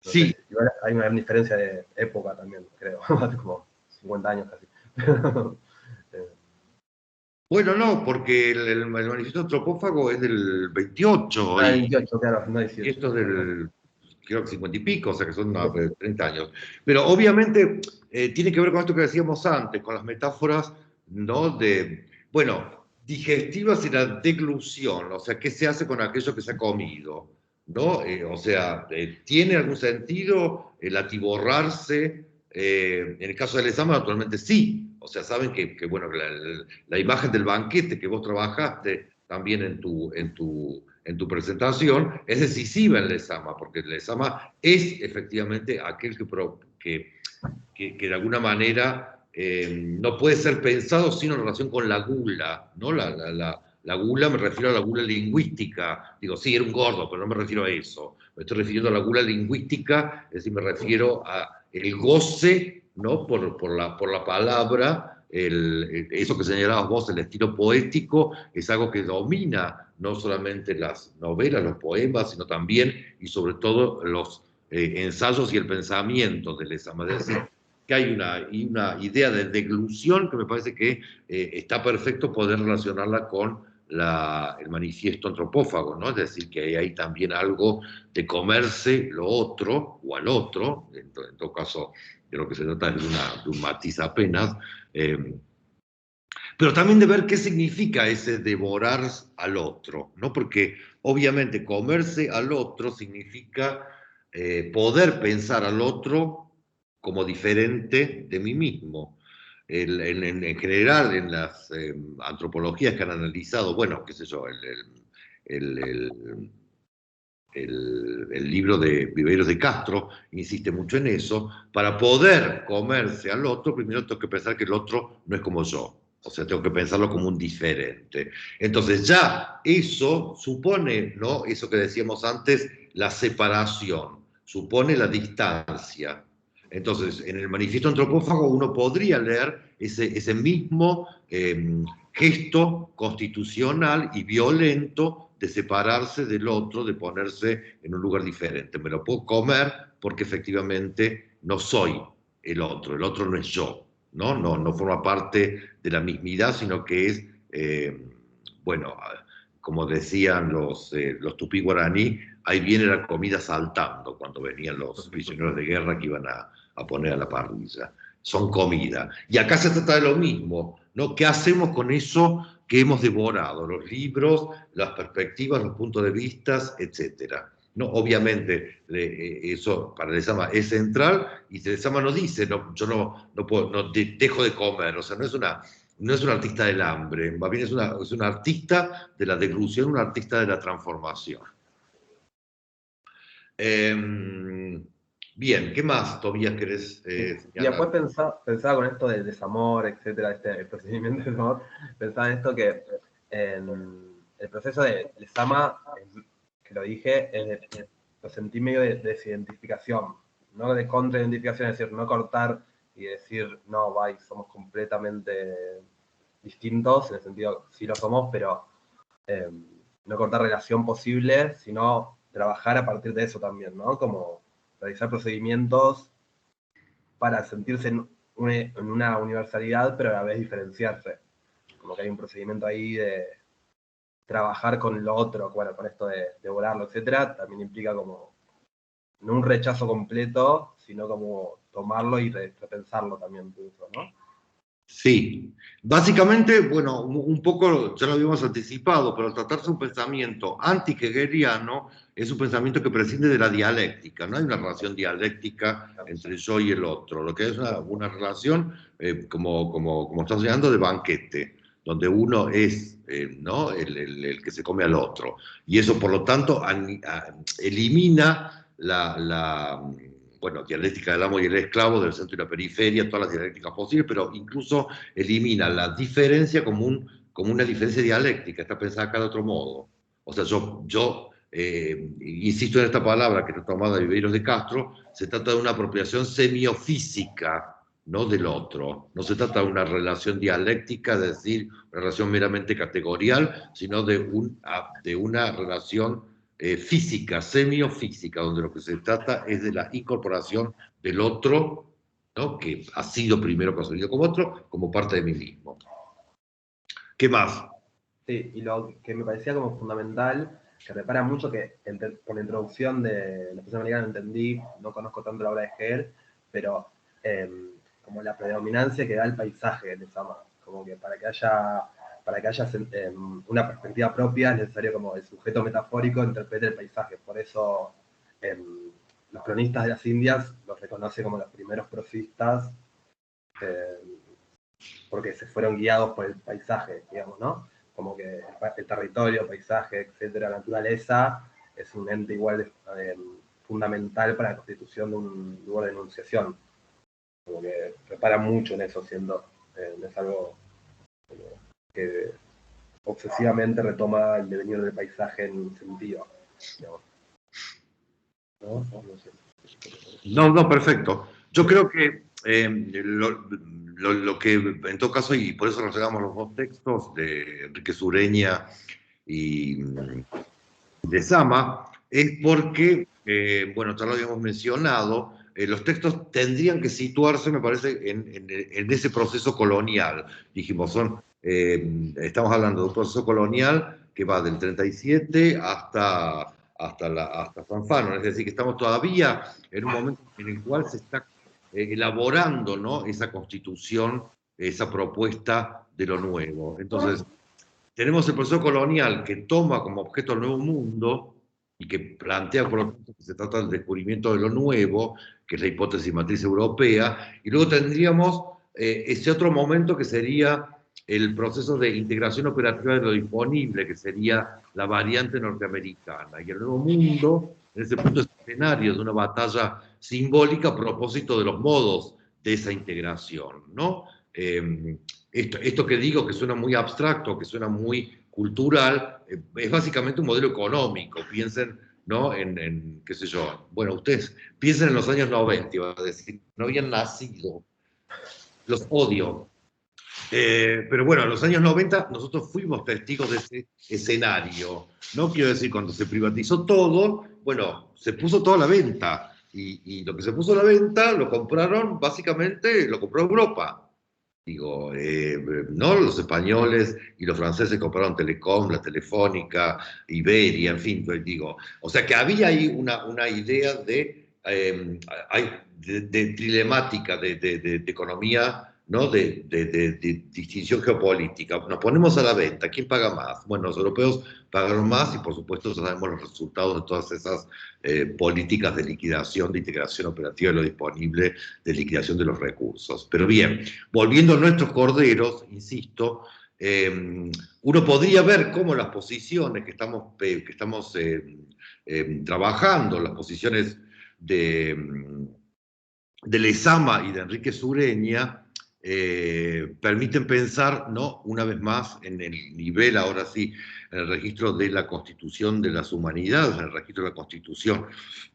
No Sí. sé, igual hay una gran diferencia de época también, creo, hace como 50 años casi. Bueno, no, porque el manifiesto antropófago es del 28 Ah, y 28, claro, no 18. esto es del, creo que 50 y pico, o sea que son 30 años. Pero obviamente tiene que ver con esto que decíamos antes, con las metáforas, ¿no? De, bueno, digestivas y la deglución, o sea, ¿qué se hace con aquello que se ha comido? ¿No? O sea, ¿tiene algún sentido el atiborrarse? En el caso del examen, naturalmente sí. O sea, saben que bueno, la imagen del banquete que vos trabajaste también en tu presentación es decisiva en Lezama, porque Lezama es efectivamente aquel que de alguna manera no puede ser pensado sino en relación con la gula, ¿no? La gula, me refiero a la gula lingüística. Digo, sí, era un gordo, pero no me refiero a eso. Me estoy refiriendo a la gula lingüística, es decir, me refiero a el goce, ¿no? por la palabra, eso que señalabas vos, el estilo poético, es algo que domina no solamente las novelas, los poemas, sino también y sobre todo los ensayos y el pensamiento de Lezama. Es decir, que hay una idea de deglución que me parece que está perfecto poder relacionarla con el manifiesto antropófago, ¿no? Es decir, que hay también algo de comerse lo otro, o al otro, en todo caso, de lo que se trata es de un matiz apenas, pero también de ver qué significa ese devorar al otro, ¿no? Porque obviamente comerse al otro significa poder pensar al otro como diferente de mí mismo. En general, en las antropologías que han analizado, bueno, qué sé yo, el, el, el libro de Viveros de Castro insiste mucho en eso. Para poder comerse al otro, primero tengo que pensar que el otro no es como yo. O sea, tengo que pensarlo como un diferente. Entonces ya eso supone, ¿no? Eso que decíamos antes, la separación, supone la distancia. Entonces, en el manifiesto antropófago uno podría leer ese mismo gesto constitucional y violento de separarse del otro, de ponerse en un lugar diferente. Me lo puedo comer porque efectivamente no soy el otro no es yo, no forma parte de la mismidad, sino que es, bueno, como decían los tupí guaraní, ahí viene la comida saltando cuando venían los prisioneros de guerra que iban a poner a la parrilla. Son comida. Y acá se trata de lo mismo, ¿no? ¿Qué hacemos con eso que hemos devorado? Los libros, las perspectivas, los puntos de vista, etcétera. No, obviamente, eso para Lezama es central, y Lezama no dice, no, yo no puedo, dejo de comer, o sea, no es un artista del hambre, más bien es un artista de la deglución, un artista de la transformación. Bien, ¿qué más, Tobías, querés Y después pensaba con esto del desamor, etcétera, el procedimiento de amor, pensaba en esto que en el proceso de Lezama, que lo dije, lo sentí medio de desidentificación, no de contraidentificación, es decir, no cortar y decir, no, bye, somos completamente distintos, en el sentido, sí lo somos, pero no cortar relación posible, sino trabajar a partir de eso también, ¿no? Como realizar procedimientos para sentirse en una universalidad, pero a la vez diferenciarse. Como que hay un procedimiento ahí de trabajar con lo otro, bueno, con esto de volarlo, etcétera, también implica como no un rechazo completo, sino como tomarlo y repensarlo también, incluso, ¿no? Sí, básicamente, bueno, un poco ya lo habíamos anticipado, pero al tratarse de un pensamiento anti-hegeliano, es un pensamiento que prescinde de la dialéctica, no hay una relación dialéctica entre yo y el otro, lo que es una relación, como estás llamando, de banquete, donde uno es ¿no? el que se come al otro, y eso por lo tanto elimina bueno, dialéctica del amo y el esclavo, del centro y la periferia, todas las dialécticas posibles, pero incluso elimina la diferencia como una diferencia dialéctica, está pensada acá de otro modo. O sea, yo insisto en esta palabra que está tomada de Viveiros de Castro, se trata de una apropiación semiofísica, no del otro. No se trata de una relación dialéctica, es decir, una relación meramente categorial, sino de una relación física, semiofísica, donde lo que se trata es de la incorporación del otro, ¿no? Que ha sido primero concebido como otro, como parte de mí mismo. ¿Qué más? Sí, y lo que me parecía como fundamental, que repara mucho, que con la introducción de la expresión americana entendí, no conozco tanto la obra de Hegel, pero como la predominancia que da el paisaje de Sama, como que para que haya una perspectiva propia es necesario como el sujeto metafórico interprete el paisaje. Por eso los cronistas de las Indias los reconoce como los primeros prosistas, porque se fueron guiados por el paisaje, digamos, ¿no? Como que el territorio, el paisaje, etcétera, la naturaleza es un ente igual fundamental para la constitución de un lugar de enunciación. Como que repara mucho en eso, siendo es algo que obsesivamente retoma el devenir del paisaje en un sentido, digamos. ¿No? No sé. No, perfecto. Yo creo que lo que en todo caso, y por eso nos llegamos los dos textos de Enrique Sureña y de Sama, es porque, bueno, ya lo habíamos mencionado, los textos tendrían que situarse, me parece, en ese proceso colonial. Dijimos, estamos hablando de un proceso colonial que va del 37 hasta San Fano, es decir, que estamos todavía en un momento en el cual se está elaborando, ¿no? Esa constitución, esa propuesta de lo nuevo. Entonces, tenemos el proceso colonial que toma como objeto el nuevo mundo y que plantea, por lo tanto, que se trata del descubrimiento de lo nuevo, que es la hipótesis matriz europea, y luego tendríamos ese otro momento que sería el proceso de integración operativa de lo disponible, que sería la variante norteamericana. Y el nuevo mundo, en ese punto, es escenario de una batalla simbólica a propósito de los modos de esa integración, ¿no? Esto que digo, que suena muy abstracto, que suena muy cultural, es básicamente un modelo económico. Piensen, ¿no? Qué sé yo, bueno, ustedes piensen en los años 90, iba a decir, no habían nacido, los odio. Pero bueno, en los años 90 nosotros fuimos testigos de ese escenario, ¿no? Quiero decir, cuando se privatizó todo, bueno, se puso todo a la venta, y lo que se puso a la venta lo compraron, básicamente, lo compró Europa. Digo, no los españoles y los franceses compraron Telecom, la Telefónica, Iberia, en fin, digo, o sea que había ahí una idea de trilemática, de economía, ¿no? De distinción geopolítica. Nos ponemos a la venta, ¿quién paga más? Bueno, los europeos pagaron más y por supuesto sabemos los resultados de todas esas políticas de liquidación, de integración operativa de lo disponible, de liquidación de los recursos. Pero bien, volviendo a nuestros corderos, insisto, uno podría ver cómo las posiciones que estamos trabajando, las posiciones de Lezama y de Enrique Sureña, permiten pensar, ¿no? Una vez más, en el nivel, ahora sí, en el registro de la Constitución de las Humanidades, en el registro de la Constitución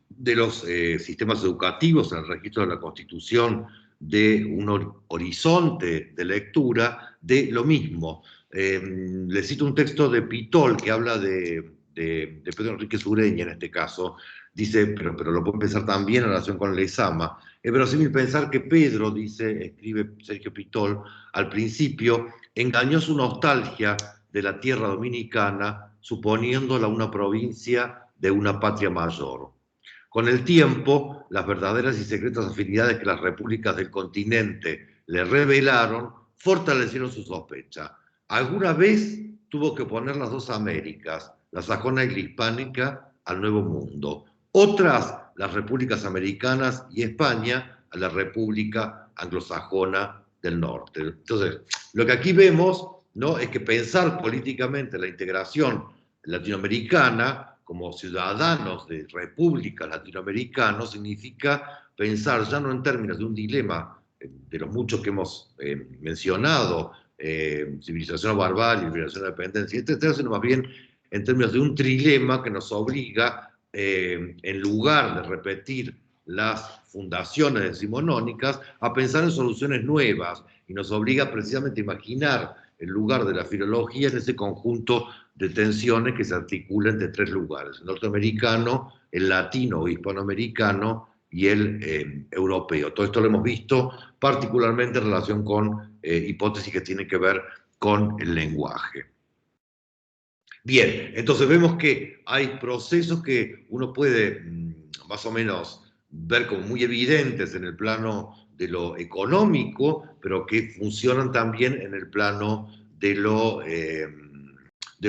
de los sistemas educativos, en el registro de la Constitución de un horizonte de lectura, de lo mismo, Le cito un texto de Pitol que habla de Pedro Enríquez Ureña en este caso. Dice, pero lo pueden pensar también en relación con Lezama. Es verosímil pensar que Pedro, escribe Sergio Pitol, al principio engañó su nostalgia de la tierra dominicana, suponiéndola una provincia de una patria mayor. Con el tiempo, las verdaderas y secretas afinidades que las repúblicas del continente le revelaron fortalecieron su sospecha. Alguna vez tuvo que poner las dos Américas, la sajona y la hispánica, al Nuevo Mundo. Otras, las repúblicas americanas y España, a la república anglosajona del norte. Entonces, lo que aquí vemos, ¿no?, es que pensar políticamente la integración latinoamericana como ciudadanos de repúblicas latinoamericanos significa pensar ya no en términos de un dilema de los muchos que hemos mencionado, civilización o barbarie, civilización o dependencia, sino más bien en términos de un trilema que nos obliga, en lugar de repetir las fundaciones decimonónicas, a pensar en soluciones nuevas, y nos obliga precisamente a imaginar el lugar de la filología en ese conjunto de tensiones que se articulan entre tres lugares: el norteamericano, el latino o hispanoamericano y el europeo. Todo esto lo hemos visto particularmente en relación con hipótesis que tienen que ver con el lenguaje. Bien, entonces vemos que hay procesos que uno puede más o menos ver como muy evidentes en el plano de lo económico, pero que funcionan también en el plano de lo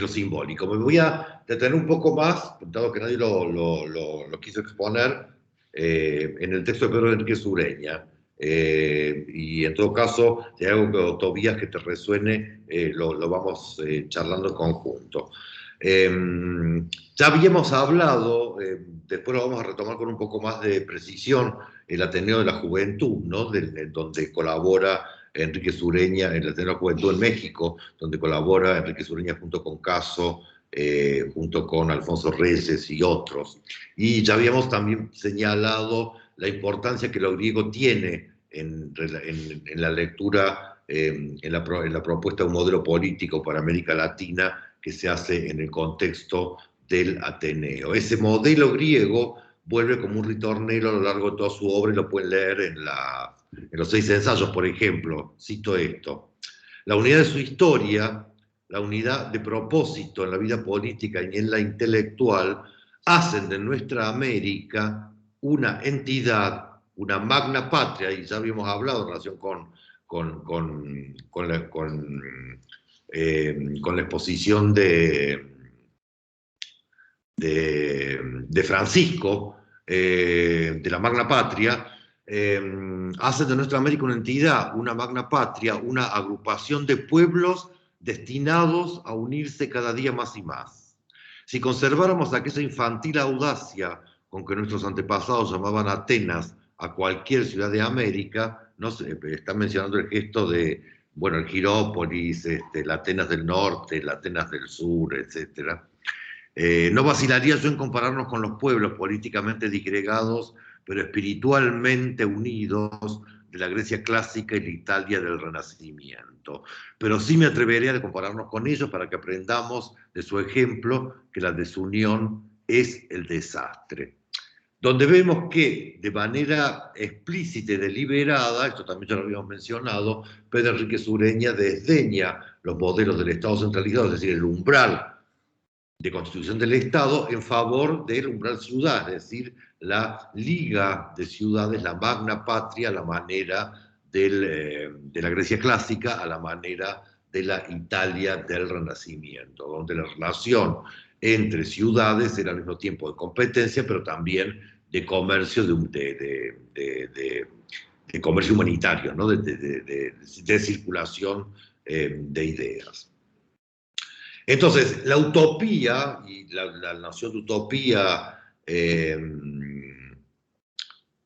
simbólico. Me voy a detener un poco más, dado que nadie lo quiso exponer, en el texto de Pedro Enríquez Ureña. Y en todo caso, si hay algo, Tobías, que te resuene, lo vamos charlando en conjunto. Ya habíamos hablado, después lo vamos a retomar con un poco más de precisión, el Ateneo de la Juventud, ¿no?, donde colabora Enríquez Ureña, el Ateneo de la Juventud en México, donde colabora Enríquez Ureña junto con Caso, junto con Alfonso Reyes y otros. Y ya habíamos también señalado la importancia que lo griego tiene en la lectura, en la propuesta de un modelo político para América Latina que se hace en el contexto del Ateneo. Ese modelo griego vuelve como un ritornelo a lo largo de toda su obra, y lo pueden leer en los 6 ensayos, por ejemplo. Cito esto: la unidad de su historia, la unidad de propósito en la vida política y en la intelectual, hacen de nuestra América una entidad, una magna patria, y ya habíamos hablado en relación con la exposición de Francisco, de la magna patria, hacen de nuestra América una entidad, una magna patria, una agrupación de pueblos destinados a unirse cada día más y más. Si conserváramos aquella infantil audacia con que nuestros antepasados llamaban Atenas a cualquier ciudad de América, no sé, están mencionando el gesto de, bueno, el Girópolis, la Atenas del norte, la Atenas del sur, etc. No vacilaría yo en compararnos con los pueblos políticamente disgregados, pero espiritualmente unidos, de la Grecia clásica y la Italia del Renacimiento. Pero sí me atrevería a compararnos con ellos para que aprendamos de su ejemplo que la desunión es el desastre. Donde vemos que de manera explícita y deliberada, esto también ya lo habíamos mencionado, Pedro Enríquez Ureña desdeña los modelos del Estado centralizado, es decir, el umbral de constitución del Estado, en favor del umbral ciudad, es decir, la liga de ciudades, la magna patria, a la manera de la Grecia clásica, a la manera de la Italia del Renacimiento, donde la relación entre ciudades era al mismo tiempo de competencia, pero también de comercio, de comercio humanitario, ¿no?, de circulación de ideas. Entonces, la utopía, y la noción de utopía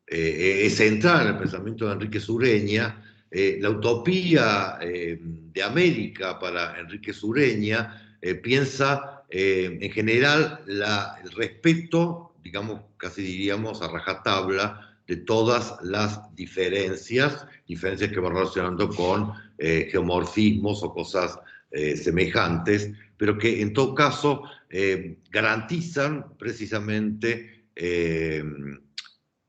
es central en el pensamiento de Enríquez Ureña. La utopía de América para Enríquez Ureña piensa en general el respeto, digamos, casi diríamos a rajatabla, de todas las diferencias que van relacionando con geomorfismos o cosas semejantes, pero que en todo caso garantizan precisamente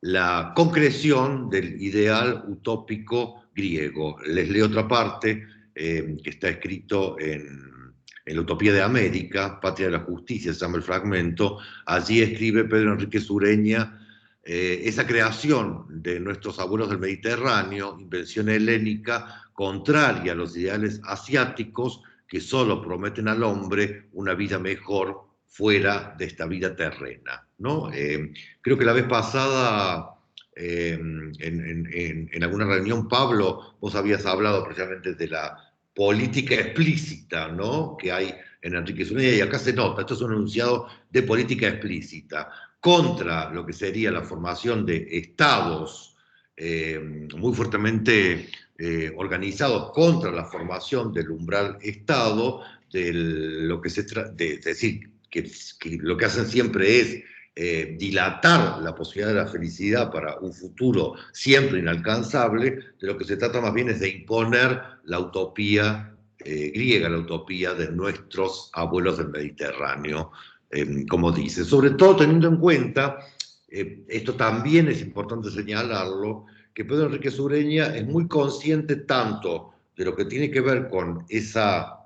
la concreción del ideal utópico griego. Les leo otra parte que está escrito en La Utopía de América, Patria de la Justicia, se llama el fragmento. Allí escribe Pedro Enrique Sureña esa creación de nuestros abuelos del Mediterráneo, invención helénica, contraria a los ideales asiáticos que solo prometen al hombre una vida mejor fuera de esta vida terrena, ¿no? Creo que la vez pasada, en alguna reunión, Pablo, vos habías hablado precisamente de la política explícita, ¿no?, que hay en Enrique Sureña, y acá se nota, esto es un enunciado de política explícita, contra lo que sería la formación de estados muy fuertemente organizados contra la formación del umbral Estado, de lo que es decir, que lo que hacen siempre es dilatar la posibilidad de la felicidad para un futuro siempre inalcanzable. De lo que se trata más bien es de imponer la utopía griega, la utopía de nuestros abuelos del Mediterráneo, como dice. Sobre todo teniendo en cuenta, esto también es importante señalarlo, que Pedro Enrique Sureña es muy consciente tanto de lo que tiene que ver con esa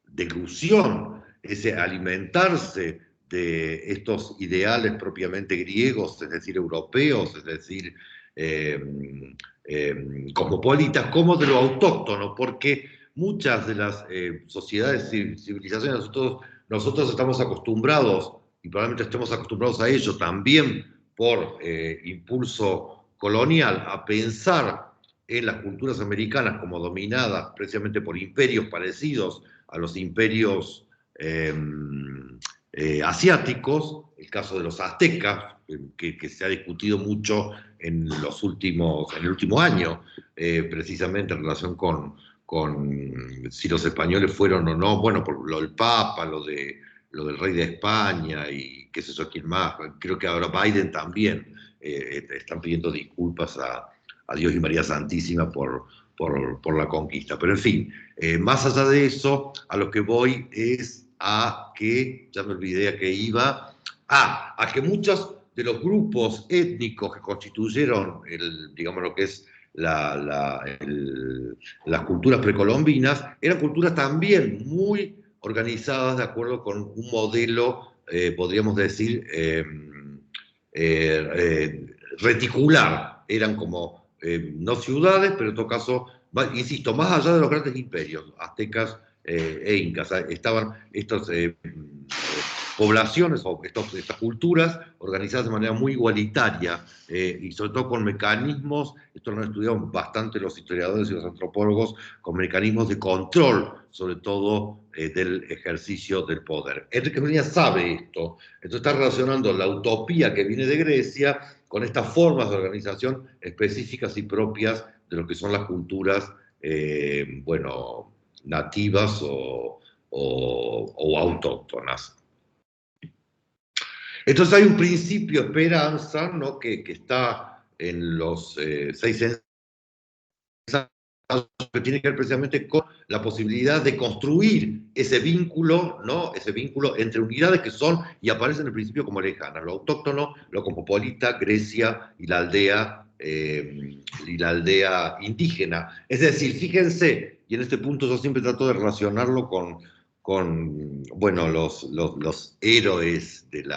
deglución, ese alimentarse de estos ideales propiamente griegos, es decir, europeos, es decir, cosmopolitas, como de lo autóctono, porque muchas de las sociedades y civilizaciones, nosotros estamos acostumbrados, y probablemente estemos acostumbrados a ello también por impulso colonial, a pensar en las culturas americanas como dominadas precisamente por imperios parecidos a los imperios asiáticos, el caso de los aztecas, que se ha discutido mucho en el último año, precisamente en relación con si los españoles fueron o no, bueno, por lo del Papa, lo del rey de España y qué sé yo, quién más, creo que ahora Biden también están pidiendo disculpas a Dios y María Santísima por la conquista. Pero en fin, más allá de eso, a lo que voy es a que, ya me olvidé a qué iba, a que muchos de los grupos étnicos que constituyeron, digamos, lo que es las culturas precolombinas, eran culturas también muy organizadas de acuerdo con un modelo, podríamos decir, reticular. Eran como, no ciudades, pero en todo caso, insisto, más allá de los grandes imperios, aztecas e incas, estaban estas poblaciones o estas culturas organizadas de manera muy igualitaria y sobre todo con mecanismos, esto lo han estudiado bastante los historiadores y los antropólogos, con mecanismos de control, sobre todo del ejercicio del poder. Enrique Sureña sabe esto, entonces está relacionando la utopía que viene de Grecia con estas formas de organización específicas y propias de lo que son las culturas, bueno, nativas o autóctonas. Entonces hay un principio esperanza, ¿no?, que está en los 6 ensayos, que tiene que ver precisamente con la posibilidad de construir ese vínculo, ¿no?, ese vínculo entre unidades que son y aparecen en el principio como lejanas, lo autóctono, lo cosmopolita, Grecia y la aldea indígena. Es decir, fíjense, y en este punto yo siempre trato de relacionarlo con bueno, los héroes del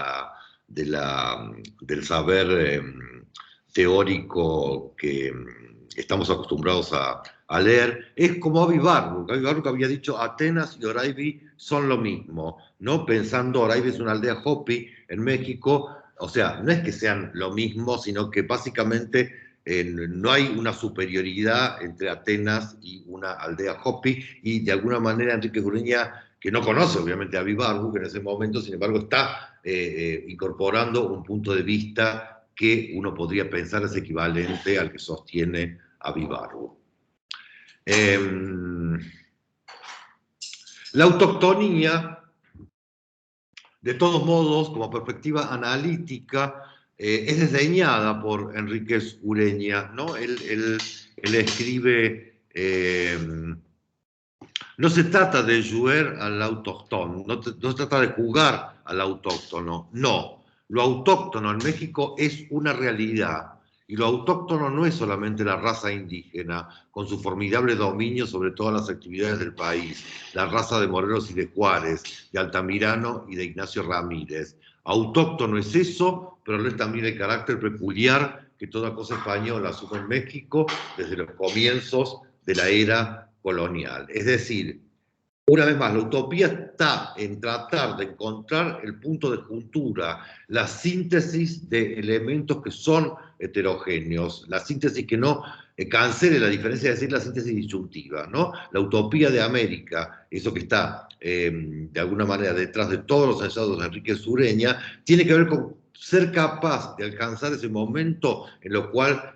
saber teórico que estamos acostumbrados a leer. Es como Avi Warburg. Avi Warburg había dicho: Atenas y Oraibi son lo mismo, ¿no? Pensando, Oraibi es una aldea Hopi en México, o sea, no es que sean lo mismo, sino que básicamente no hay una superioridad entre Atenas y una aldea Hopi, y de alguna manera Enrique Sureña, que no conoce obviamente a Avi Warburg en ese momento, sin embargo está incorporando un punto de vista que uno podría pensar es equivalente al que sostiene Avi Warburg. La autoctonía, de todos modos, como perspectiva analítica, es desdeñada por Enríquez Ureña, ¿no? Él escribe, No se trata de jouer al autóctono, no se trata de jugar al autóctono, no. Lo autóctono en México es una realidad, y lo autóctono no es solamente la raza indígena, con su formidable dominio sobre todas las actividades del país, la raza de Morelos y de Juárez, de Altamirano y de Ignacio Ramírez. Autóctono es eso, pero es también el carácter peculiar que toda cosa española asume en México desde los comienzos de la era colonial. Es decir, una vez más, la utopía está en tratar de encontrar el punto de juntura, la síntesis de elementos que son heterogéneos, la síntesis que no cancele la diferencia, de decir la síntesis disyuntiva, ¿no? La utopía de América, eso que está de alguna manera detrás de todos los ensayos de Enrique Sureña, tiene que ver con ser capaz de alcanzar ese momento en lo cual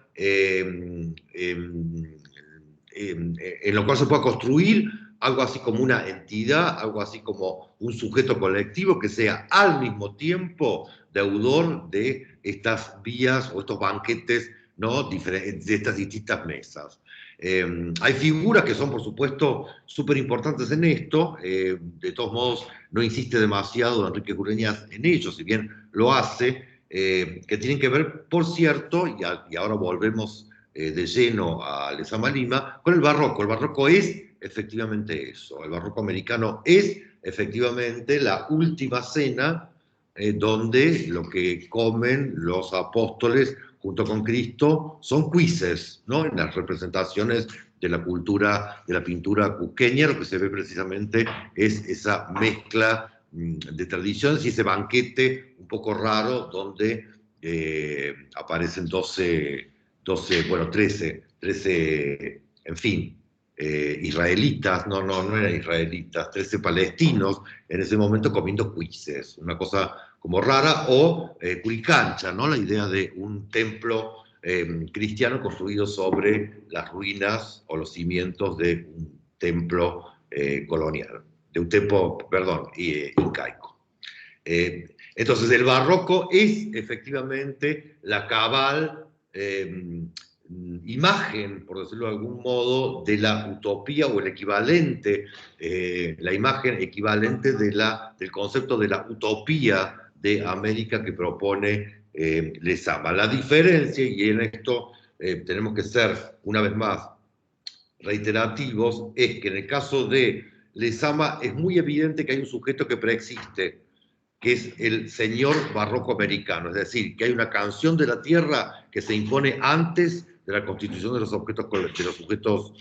se pueda construir algo así como una entidad, algo así como un sujeto colectivo que sea al mismo tiempo deudor de estas vías o estos banquetes, ¿no? De estas distintas mesas. Hay figuras que son, por supuesto, súper importantes en esto. De todos modos, no insiste demasiado Enrique Jureñas en ello, si bien lo hace, que tienen que ver, por cierto, y ahora volvemos de lleno a Lezama Lima, con el barroco. El barroco es efectivamente eso. El barroco americano es efectivamente la última cena donde lo que comen los apóstoles junto con Cristo son quizzes, ¿no? En las representaciones de la cultura, de la pintura cusqueña, lo que se ve precisamente es esa mezcla de tradiciones y ese banquete un poco raro donde aparecen 13, en fin, israelitas, no eran israelitas, 13 palestinos en ese momento comiendo quizzes, una cosa como rara, o Curicancha, ¿no? La idea de un templo cristiano construido sobre las ruinas o los cimientos de un templo colonial, de un templo, perdón, incaico. Entonces el barroco es efectivamente la cabal imagen, por decirlo de algún modo, de la utopía o el equivalente, la imagen equivalente del concepto de la utopía de América que propone Lezama. La diferencia, y en esto tenemos que ser una vez más reiterativos, es que en el caso de Lezama es muy evidente que hay un sujeto que preexiste, que es el señor barroco americano, es decir, que hay una canción de la tierra que se impone antes de la constitución de los sujetos colectivos,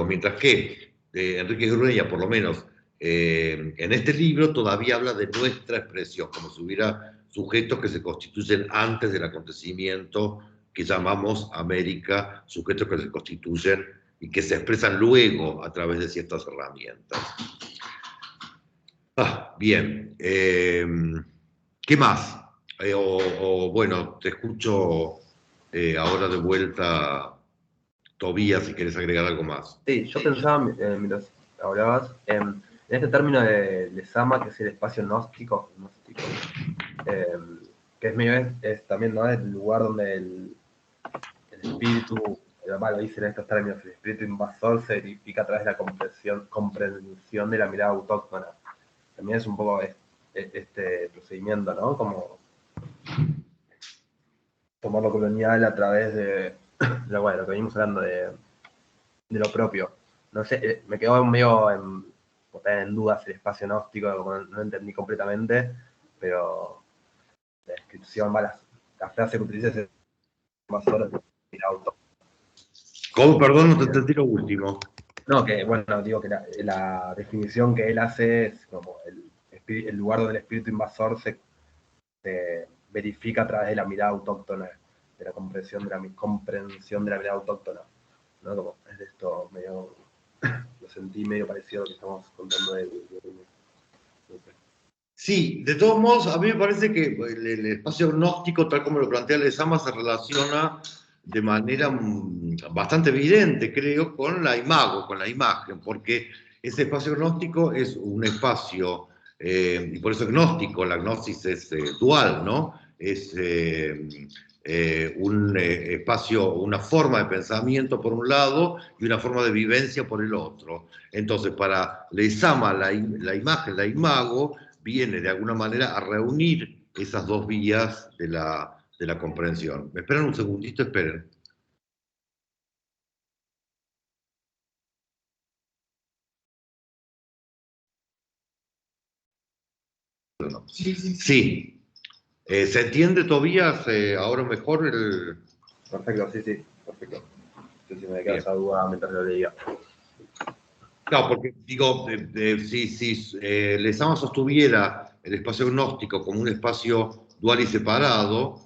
mientras que Enrique Grueña, por lo menos en este libro, todavía habla de nuestra expresión, como si hubiera sujetos que se constituyen antes del acontecimiento que llamamos América, sujetos que se constituyen y que se expresan luego a través de ciertas herramientas. Bien. ¿Qué más? Bueno, te escucho ahora de vuelta, Tobías, si querés agregar algo más. Sí, yo pensaba, mientras hablabas, en este término de Lezama, que es el espacio gnóstico, que es medio, es también, ¿no?, el lugar donde el espíritu, lo dicen en estos términos, el espíritu invasor se verifica a través de la comprensión de la mirada autóctona. También es un poco este procedimiento, ¿no? Como tomar lo colonial a través de lo que venimos hablando de lo propio. No sé, me quedó medio en dudas el espacio gnóstico, como no entendí completamente, pero la descripción, la frase que utiliza es invasor de auto. ¿Cómo? Perdón, no te entendí lo último. No, que bueno, digo que la definición que él hace es como el lugar donde el espíritu invasor se verifica a través de la mirada autóctona, de la comprensión de la mirada autóctona, ¿no? Como es de esto medio, lo sentí medio parecido a lo que estamos contando de no sé. Sí, de todos modos, a mí me parece que el espacio gnóstico, tal como lo plantea Lezama, se relaciona de manera bastante evidente, creo, con la imagen, porque ese espacio gnóstico es un espacio, y por eso gnóstico, la gnosis es dual, ¿no? es un espacio, una forma de pensamiento por un lado y una forma de vivencia por el otro. Entonces, para Lezama, la imagen, la imago, viene de alguna manera a reunir esas dos vías de la comprensión. ¿Me esperan un segundito? Esperen. Sí. ¿Se entiende, Tobías, ahora mejor el...? Perfecto, sí, perfecto. Sí, me queda esa duda mientras lo leía. Claro, porque digo, si Lezama sostuviera el espacio gnóstico como un espacio dual y separado,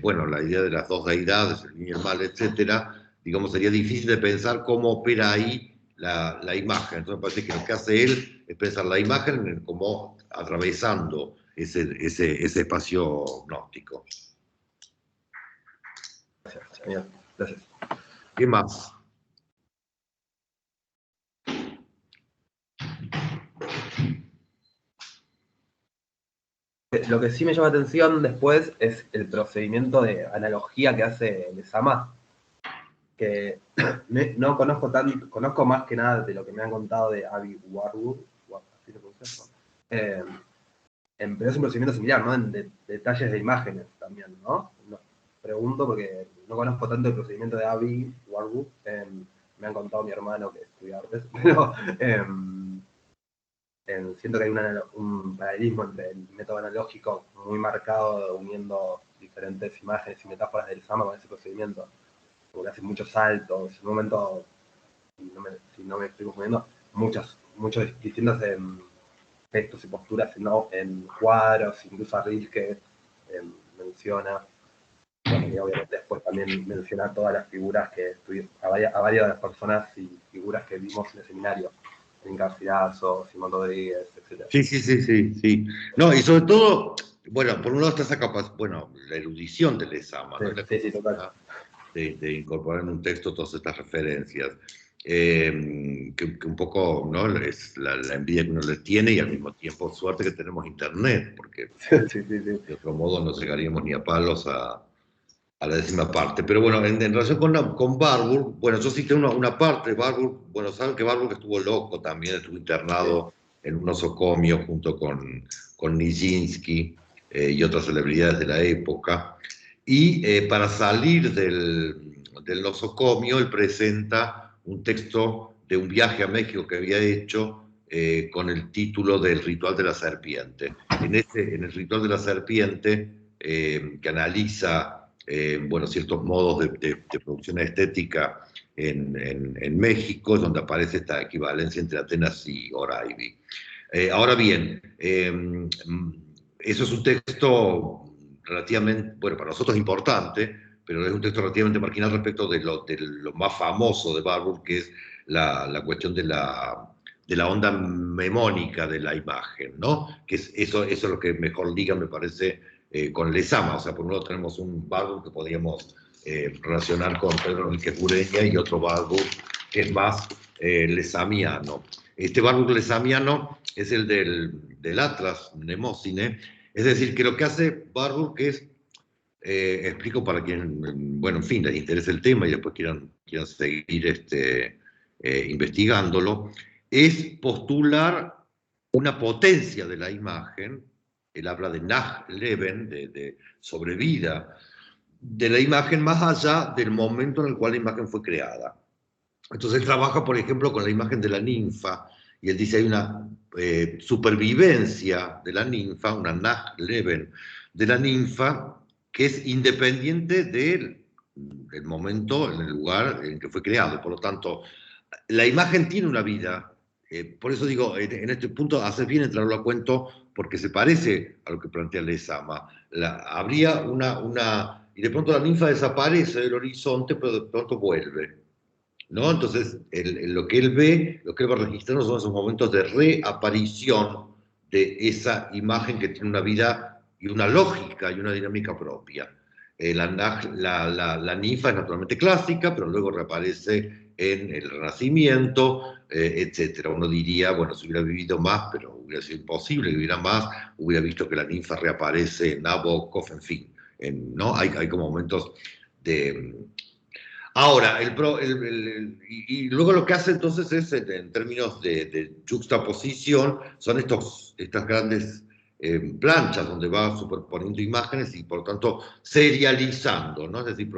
bueno, la idea de las dos deidades, el bien y el mal, etcétera, digamos, sería difícil de pensar cómo opera ahí la imagen. Entonces me parece que lo que hace él es pensar la imagen como atravesando ese espacio gnóstico. Gracias, genial. Gracias. ¿Qué más? Lo que sí me llama la atención después es el procedimiento de analogía que hace Lezama, que no conozco tanto, conozco más que nada de lo que me han contado de Abby Warburg, así lo pronuncia, pero es un procedimiento similar, ¿no? En detalles de imágenes también, ¿no? Pregunto porque no conozco tanto el procedimiento de Abby Warburg, me han contado mi hermano que estudia artes, pero siento que hay un paralelismo entre el método analógico muy marcado, uniendo diferentes imágenes y metáforas del Lezama con ese procedimiento, porque hace muchos saltos, en un momento, si no me estoy confundiendo, muchos distintos textos y posturas en cuadros, incluso a Rilke menciona, bueno, y obviamente después también menciona todas las figuras que estuvieron, a varias de las personas y figuras que vimos en el seminario. Garcilaso, Simón Rodríguez, etc. Sí. No, y sobre todo, bueno, por un lado está esa capacidad, bueno, la erudición de Lezama, ¿no? Sí, total. De incorporar en un texto todas estas referencias, que un poco, ¿no? Es la envidia que uno le tiene y al mismo tiempo suerte que tenemos internet, porque sí. De otro modo no llegaríamos ni a palos a la décima parte. Pero bueno, en relación con Warburg, bueno, yo cité una parte de Warburg, bueno, saben que Warburg estuvo loco también, estuvo internado en un nosocomio junto con Nijinsky y otras celebridades de la época. Y para salir del nosocomio, él presenta un texto de un viaje a México que había hecho con el título del Ritual de la Serpiente. En el Ritual de la Serpiente, que analiza bueno, ciertos modos de producción estética en México, es donde aparece esta equivalencia entre Atenas y Oraibi. Ahora bien, eso es un texto relativamente, bueno, para nosotros importante, pero es un texto relativamente marginal respecto de lo más famoso de Warburg, que es la cuestión de la onda memónica de la imagen, ¿no? Que eso es lo que mejor liga, me parece, con Lezama. O sea, por un lado tenemos un Warburg que podríamos relacionar con Pedro Enríquez Ureña y otro Warburg que es más lezamiano. Este Warburg lezamiano es el del Atlas Mnemósine, es decir, que lo que hace Warburg es, explico para quien, bueno, en fin, les interese el tema y después quieran seguir investigándolo, es postular una potencia de la imagen. Él habla de Nachleben, de sobrevida de la imagen más allá del momento en el cual la imagen fue creada. Entonces él trabaja, por ejemplo, con la imagen de la ninfa, y él dice hay una supervivencia de la ninfa, una Nachleben de la ninfa, que es independiente del momento, en el lugar en que fue creado. Por lo tanto, la imagen tiene una vida. Por eso digo, en este punto hace bien en traerlo a cuento, porque se parece a lo que plantea Lezama. Habría y de pronto la ninfa desaparece del horizonte, pero de pronto vuelve, ¿no? Entonces, lo que él ve, lo que él va registrando son esos momentos de reaparición de esa imagen que tiene una vida y una lógica y una dinámica propia. la ninfa es naturalmente clásica, pero luego reaparece en el Renacimiento, etc. Uno diría, bueno, si hubiera vivido más, pero hubiera sido imposible que viviera más, hubiera visto que la ninfa reaparece en Nabokov, en fin, ¿no? Hay como momentos de... Ahora, y luego lo que hace entonces es, en términos de juxtaposición, son estas grandes planchas donde va superponiendo imágenes y por tanto serializando, ¿no? Es decir,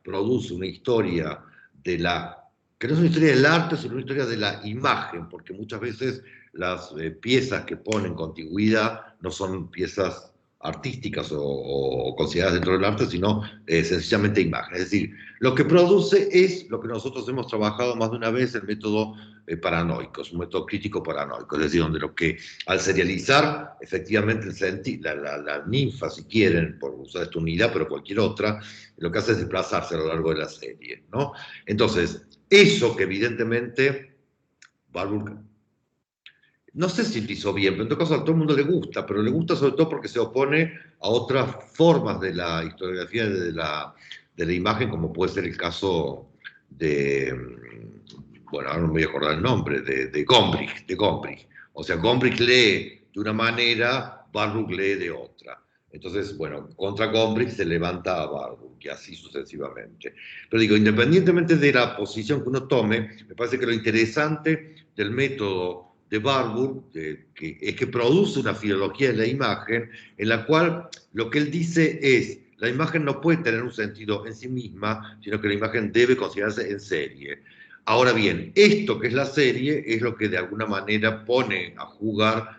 produce una historia que no es una historia del arte, sino una historia de la imagen, porque muchas veces las piezas que ponen contigüidad no son piezas artísticas o consideradas dentro del arte, sino sencillamente imágenes. Es decir, lo que produce es lo que nosotros hemos trabajado más de una vez, el método paranoico, es un método crítico paranoico, es decir, donde lo que al serializar, efectivamente, la ninfa, si quieren, por usar esta unidad, pero cualquier otra, lo que hace es desplazarse a lo largo de la serie, ¿no? Entonces, eso que evidentemente Warburg, no sé si lo hizo bien, pero en todo caso a todo el mundo le gusta, pero le gusta sobre todo porque se opone a otras formas de la historiografía de la imagen, como puede ser el caso de, bueno, ahora no me voy a acordar el nombre, de Gombrich. O sea, Gombrich lee de una manera, Warburg lee de otra. Entonces, bueno, contra Gombrich se levanta a Warburg y así sucesivamente. Pero digo, independientemente de la posición que uno tome, me parece que lo interesante del método de Warburg, es que produce una filología de la imagen en la cual lo que él dice es, la imagen no puede tener un sentido en sí misma, sino que la imagen debe considerarse en serie. Ahora bien, esto que es la serie es lo que de alguna manera pone a jugar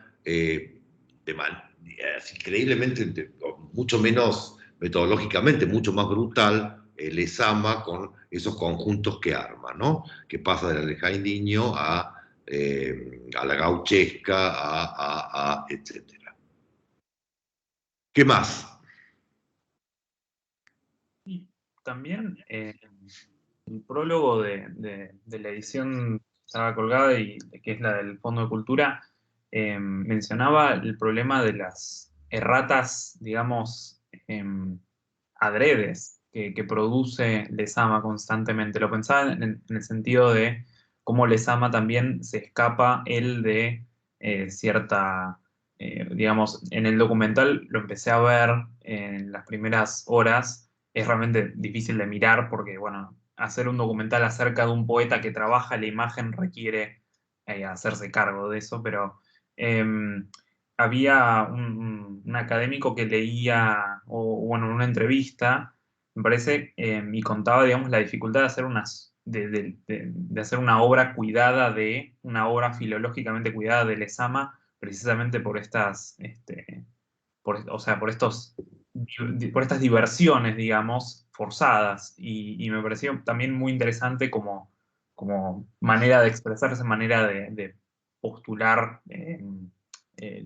increíblemente, mucho menos metodológicamente, mucho más brutal, Lezama con esos conjuntos que arma, ¿no? Que pasa del alejandriño a la gauchesca, etcétera. ¿Qué más? Y también el prólogo de la edición que estaba colgada y que es la del Fondo de Cultura, mencionaba el problema de las erratas, digamos, adredes que produce Lezama constantemente. Lo pensaba en el sentido de cómo Lezama también se escapa él de cierta, digamos, en el documental lo empecé a ver en las primeras horas, es realmente difícil de mirar porque, bueno, hacer un documental acerca de un poeta que trabaja la imagen requiere hacerse cargo de eso, pero había un académico que leía, o bueno, en una entrevista, me parece, y contaba, digamos, la dificultad de hacer de hacer una obra cuidada una obra filológicamente cuidada de Lezama, precisamente por estas, o sea, por estas diversiones, digamos, forzadas, y me pareció también muy interesante como manera de expresarse, manera de postular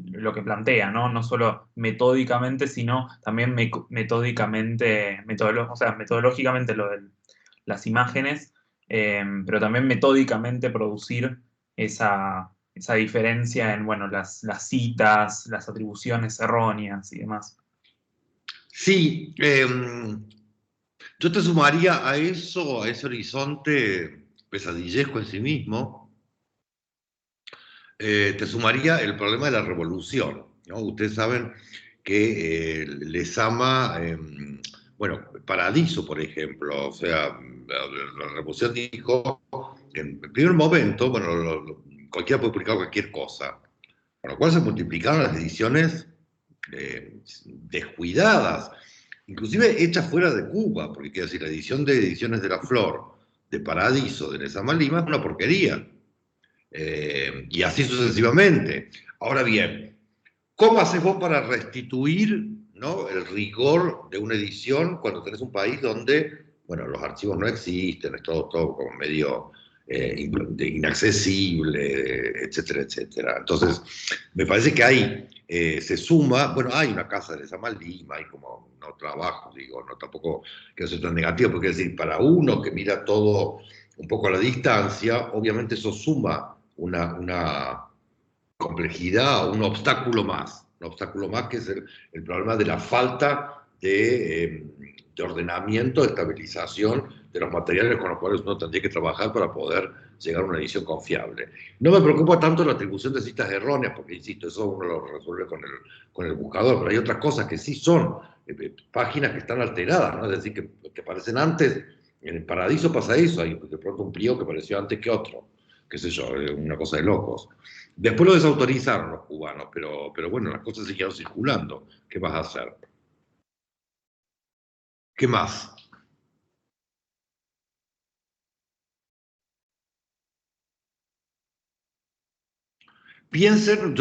lo que plantea, ¿no? No solo metódicamente, sino también metodológicamente lo de las imágenes, pero también metódicamente producir esa diferencia en, bueno, las citas, las atribuciones erróneas y demás. Sí, yo te sumaría a eso, a ese horizonte pesadillesco en sí mismo, te sumaría el problema de la revolución, ¿no? Ustedes saben que Lezama, bueno, Paradiso, por ejemplo, o sea, la revolución dijo que en el primer momento, bueno, cualquiera puede publicar cualquier cosa, con lo cual se multiplicaron las ediciones descuidadas, inclusive hechas fuera de Cuba, porque quiero decir, la edición de Ediciones de la Flor de Paradiso de Lezama Lima es una porquería. Y así sucesivamente. Ahora bien, ¿cómo haces vos para restituir, ¿no?, el rigor de una edición cuando tenés un país donde, bueno, los archivos no existen, es todo como medio inaccesible, etcétera, etcétera? Entonces, me parece que ahí se suma, bueno, hay una casa de Lezama Lima, hay como no trabajo, digo, no tampoco quiero ser tan negativo, porque es decir, para uno que mira todo un poco a la distancia, obviamente eso suma una complejidad, un obstáculo más que es el problema de la falta de ordenamiento, de estabilización de los materiales con los cuales uno tendría que trabajar para poder llegar a una edición confiable. No me preocupa tanto la atribución de citas erróneas, porque, insisto, eso uno lo resuelve con el buscador, pero hay otras cosas que sí son páginas que están alteradas, ¿no? Es decir, que aparecen antes. En el Paradiso pasa eso, hay de pronto un pliego que apareció antes que otro, qué sé yo, una cosa de locos. Después lo desautorizaron los cubanos, pero bueno, las cosas siguieron circulando. ¿Qué vas a hacer? ¿Qué más? Piensen,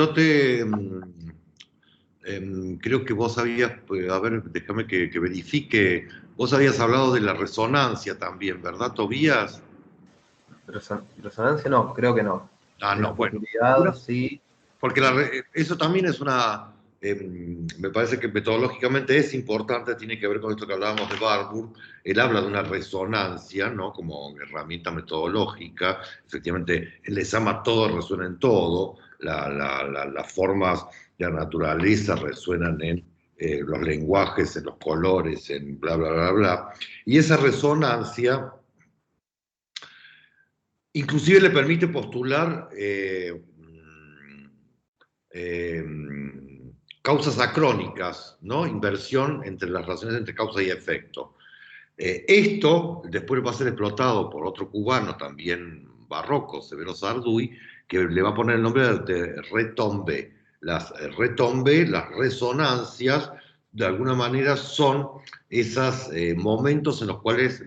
creo que vos habías, a ver, déjame que verifique, vos habías hablado de la resonancia también, ¿verdad, Tobías? Resonancia no, creo que no. Ah, no, bueno. Futilidad, sí. Porque eso también es una, me parece que metodológicamente es importante, tiene que ver con esto que hablábamos de Barbour. Él habla de una resonancia, ¿no? Como herramienta metodológica. Efectivamente, él les ama todo, resuena en todo. Las formas de la naturaleza resuenan en los lenguajes, en los colores, en bla, bla, bla, bla. Y esa resonancia inclusive le permite postular causas acrónicas, ¿no? Inversión entre las relaciones entre causa y efecto. Esto después va a ser explotado por otro cubano también barroco, Severo Sarduy, que le va a poner el nombre de retombe. Las retombe, las resonancias, de alguna manera son esos momentos en los cuales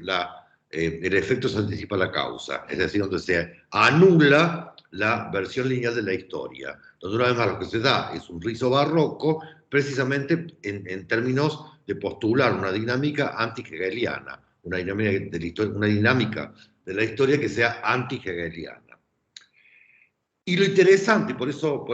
el efecto se anticipa a la causa, es decir, donde se anula la versión lineal de la historia. Entonces, una vez más, lo que se da es un rizo barroco, precisamente en términos de postular una dinámica anti-hegeliana, una dinámica de la historia que sea anti-hegeliana. Y lo interesante, por eso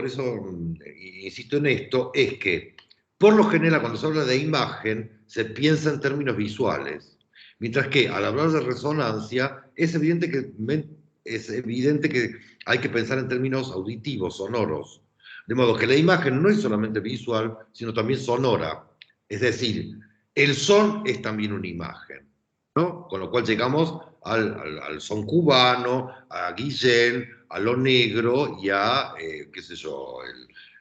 insisto en esto, es que por lo general cuando se habla de imagen se piensa en términos visuales, mientras que al hablar de resonancia es evidente que hay que pensar en términos auditivos, sonoros. De modo que la imagen no es solamente visual, sino también sonora. Es decir, el son es también una imagen, ¿no? Con lo cual llegamos al son cubano, a Guillén, a lo negro y a, qué sé yo,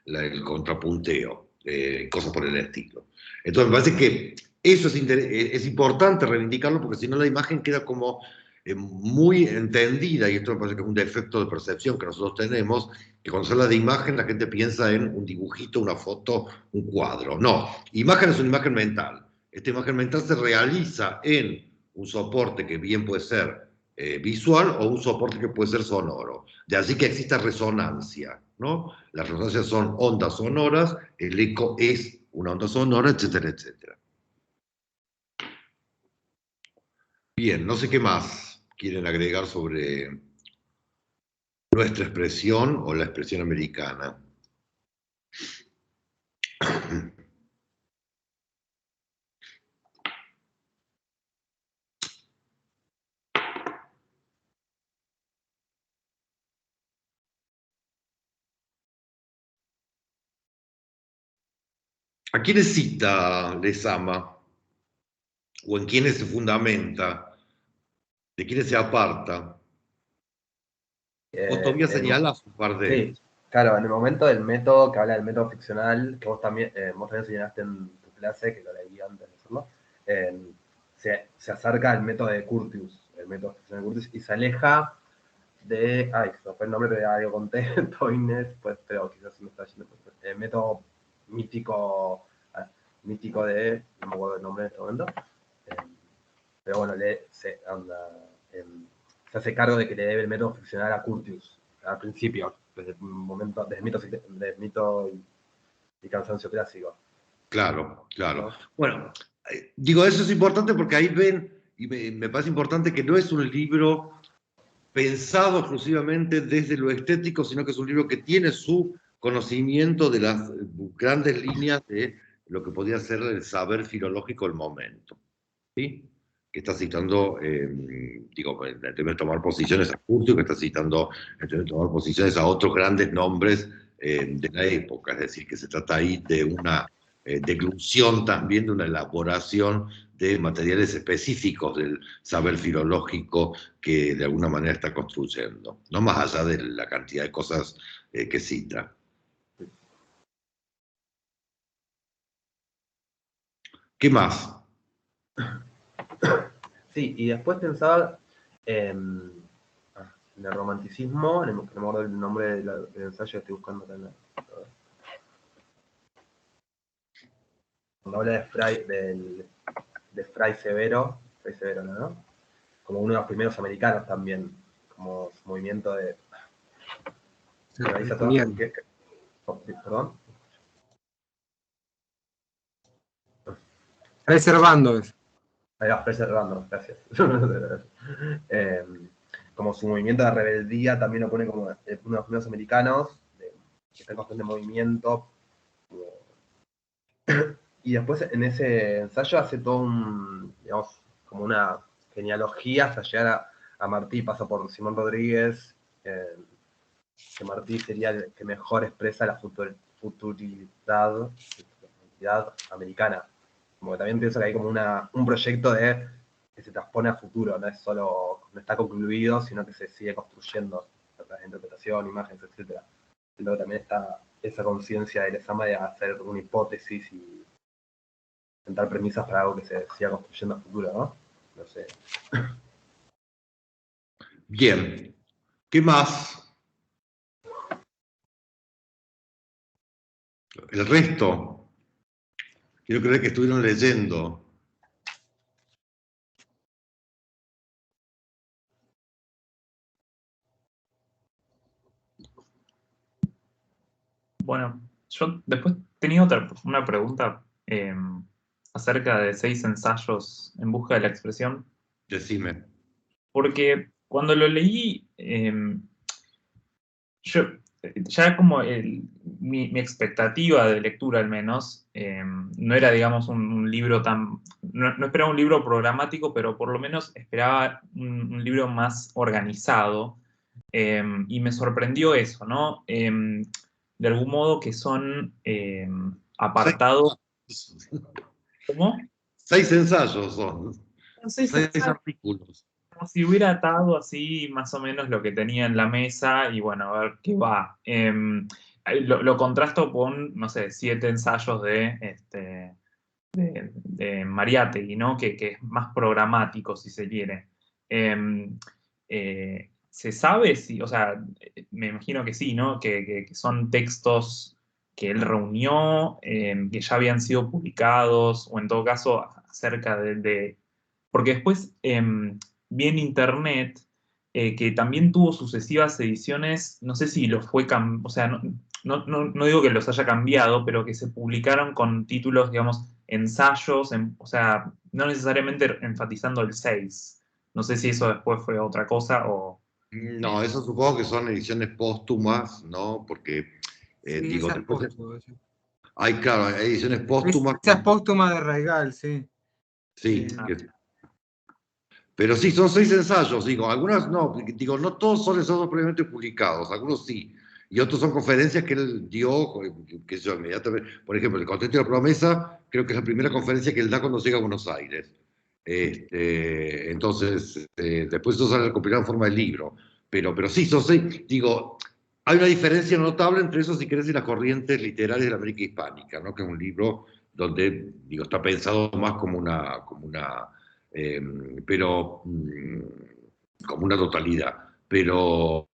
el contrapunteo, cosas por el estilo. Entonces me parece que eso es importante reivindicarlo, porque si no la imagen queda como muy entendida, y esto me parece que es un defecto de percepción que nosotros tenemos, que cuando se habla de imagen la gente piensa en un dibujito, una foto, un cuadro. No, imagen es una imagen mental. Esta imagen mental se realiza en un soporte que bien puede ser visual o un soporte que puede ser sonoro. De así que exista resonancia, ¿no? Las resonancias son ondas sonoras, el eco es una onda sonora, etcétera, etcétera. Bien, no sé qué más quieren agregar sobre nuestra expresión o la expresión americana. ¿A quiénes cita Lezama? ¿O en quiénes se fundamenta? ¿De quiénes se aparta? Vos todavía señalás un par de... Sí, claro, en el momento del método, que habla del método ficcional, que vos también señalaste en tu clase, que lo leí antes de hacerlo, se acerca al método de Curtius, el método ficcional de Curtius, y se aleja de... Ay, se fue el nombre, pero ya lo conté, Toines, pues, pero quizás se me está yendo. El método mítico de... No me acuerdo el nombre en este momento. Pero bueno, se hace cargo de que le debe el método ficcional a Curtius al principio, desde el momento del mito y cansancio clásico. Claro, claro. ¿No? Bueno, digo, eso es importante porque ahí ven, y me parece importante que no es un libro pensado exclusivamente desde lo estético, sino que es un libro que tiene su conocimiento de las grandes líneas de lo que podría ser el saber filológico del momento. ¿Sí? Que está citando, digo, en términos de tomar posiciones a Curtius, que está citando en términos de tomar posiciones a otros grandes nombres de la época, es decir, que se trata ahí de una deglución también de una elaboración de materiales específicos del saber filológico que de alguna manera está construyendo, no más allá de la cantidad de cosas que cita. ¿Qué más? Sí, y después pensaba en el romanticismo, no me acuerdo el nombre del ensayo, estoy buscando acá. Cuando habla de Fray Severo, ¿no? Como uno de los primeros americanos también, como su movimiento de... ¿Perdón? Reservando eso. Ahí va, preservando, gracias. Como su movimiento de rebeldía también lo pone como uno de los primeros americanos, que está en constante movimiento. Y después en ese ensayo hace todo digamos, como una genealogía hasta llegar a Martí, pasa por Simón Rodríguez, que Martí sería el que mejor expresa la futuridad americana. Como que también pienso que hay como un proyecto que se transpone a futuro, no es solo, no está concluido, sino que se sigue construyendo a través de interpretación, imágenes, etc. Y luego también está esa conciencia de Lezama de hacer una hipótesis y sentar premisas para algo que se siga construyendo a futuro, ¿no? No sé. Bien. ¿Qué más? El resto, quiero creer que estuvieron leyendo. Bueno, yo después tenía una pregunta acerca de 6 ensayos en busca de la expresión. Decime. Porque cuando lo leí, yo ya como mi expectativa de lectura al menos, no era, digamos, un libro tan... No esperaba un libro programático, pero por lo menos esperaba un libro más organizado. Y me sorprendió eso, ¿no? De algún modo que son apartados... ¿Cómo? 6 ensayos son. 6 6 artículos. Como si hubiera atado así más o menos lo que tenía en la mesa y bueno, a ver qué va. Lo contrasto con, no sé, 7 ensayos de Mariátegui, ¿no? Que es más programático, si se quiere. ¿Se sabe si, o sea, me imagino que sí, ¿no? Que son textos que él reunió, que ya habían sido publicados, o en todo caso acerca porque después vi en internet que también tuvo sucesivas ediciones, no sé si los fue, o sea, no digo que los haya cambiado, pero que se publicaron con títulos, digamos, ensayos, o sea, no necesariamente enfatizando el 6. No sé si eso después fue otra cosa o... No, eso supongo que son ediciones póstumas, ¿no? Porque, Sí, digo, esa es después póstuma, sí. hay, claro, hay ediciones póstumas. Esa es póstuma de Raigal, sí. Sí, pero sí, son 6 ensayos, digo, algunas no, digo, no todos son ensayos previamente publicados, algunos sí, y otros son conferencias que él dio, que yo inmediatamente, por ejemplo, el Contexto y la Promesa, creo que es la primera conferencia que él da cuando llega a Buenos Aires. Entonces, después eso sale compilado en forma de libro, pero sí, son 6, digo, hay una diferencia notable entre eso, si querés, y las corrientes literarias de la América Hispánica, ¿no? Que es un libro donde, digo, está pensado más como una pero como una totalidad. Pero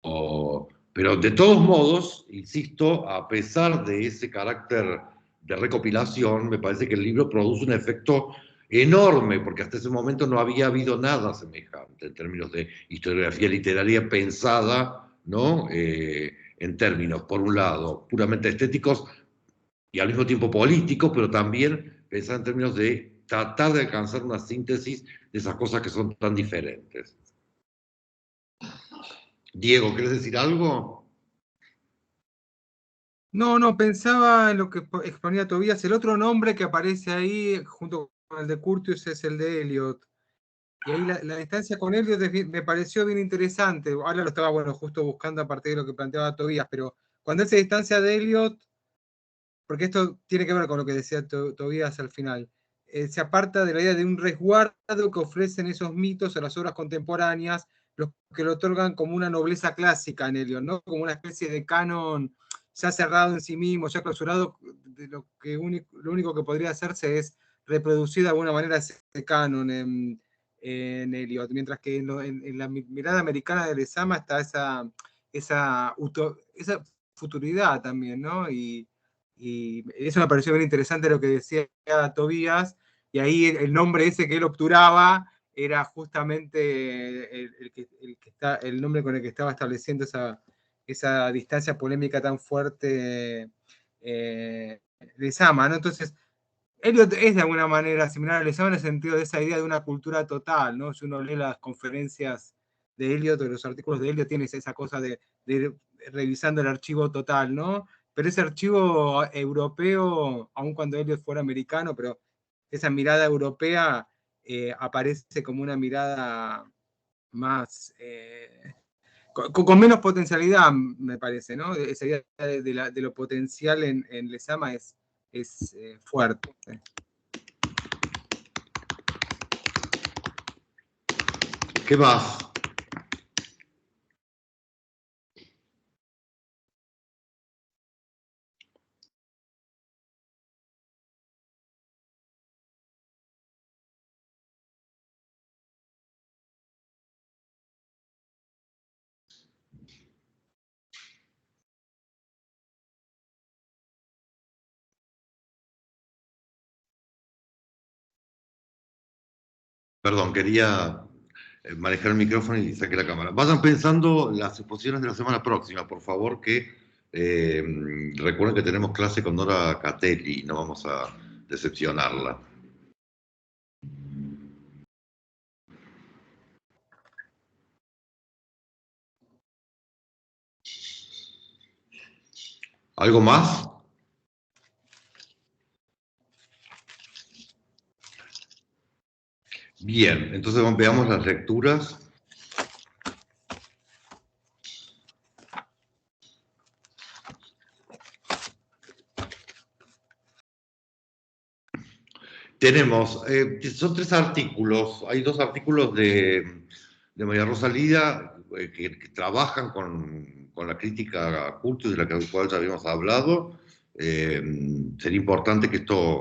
de todos modos, insisto, a pesar de ese carácter de recopilación, me parece que el libro produce un efecto enorme, porque hasta ese momento no había habido nada semejante en términos de historiografía literaria pensada, ¿no? En términos, por un lado, puramente estéticos y al mismo tiempo políticos, pero también pensada en términos de tratar de alcanzar una síntesis de esas cosas que son tan diferentes. Diego, ¿querés decir algo? No, pensaba en lo que exponía Tobías. El otro nombre que aparece ahí, junto con el de Curtius, es el de Eliot. Y ahí la distancia con Eliot me pareció bien interesante. Ahora lo estaba, bueno, justo buscando a partir de lo que planteaba Tobías, pero cuando él se distancia de Eliot, porque esto tiene que ver con lo que decía Tobías al final. Se aparta de la idea de un resguardo que ofrecen esos mitos a las obras contemporáneas, los que lo otorgan como una nobleza clásica en Eliot, ¿no? Como una especie de canon ya cerrado en sí mismo, ya clausurado, de lo único que podría hacerse es reproducir de alguna manera ese canon en Eliot, mientras que en la mirada americana de Lezama está esa futuridad también, ¿no? Y eso me pareció bien interesante lo que decía Tobías, y ahí el nombre ese que él obturaba era justamente el nombre con el que estaba estableciendo esa distancia polémica tan fuerte Lezama, ¿no? Entonces, Eliot es de alguna manera similar a Lezama en el sentido de esa idea de una cultura total, ¿no? Si uno lee las conferencias de Eliot, o los artículos de Eliot, tienes esa cosa de ir revisando el archivo total, ¿no? Pero ese archivo europeo, aun cuando Eliot fuera americano, pero esa mirada europea aparece como una mirada más, con menos potencialidad, me parece, ¿no? Esa idea de lo potencial en Lezama es fuerte. ¿Qué más? Perdón, quería manejar el micrófono y saqué la cámara. Vayan pensando las exposiciones de la semana próxima, por favor, que recuerden que tenemos clase con Nora Catelli, no vamos a decepcionarla. ¿Algo más? Bien, entonces veamos las lecturas. Tenemos, son 3 artículos, hay 2 artículos de María Rosa Lida que trabajan con la crítica a Curtius, de la cual ya habíamos hablado. Sería importante que esto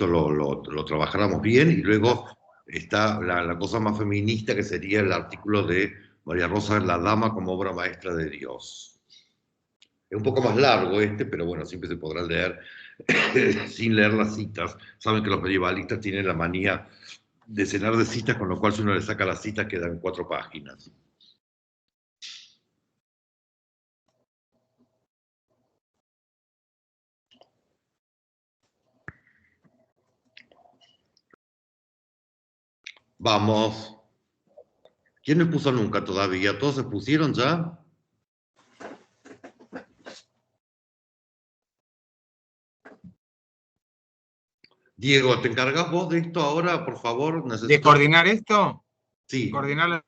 lo trabajáramos bien, y luego está la cosa más feminista, que sería el artículo de María Rosa, La Dama como obra maestra de Dios. Es un poco más largo pero bueno, siempre se podrá leer sin leer las citas. Saben que los medievalistas tienen la manía de llenar de citas, con lo cual si uno le saca las citas quedan 4 páginas. Vamos. ¿Quién no puso nunca todavía? ¿Todos se pusieron ya? Diego, ¿te encargas vos de esto ahora, por favor? ¿De coordinar esto? Sí. ¿Coordinarlo?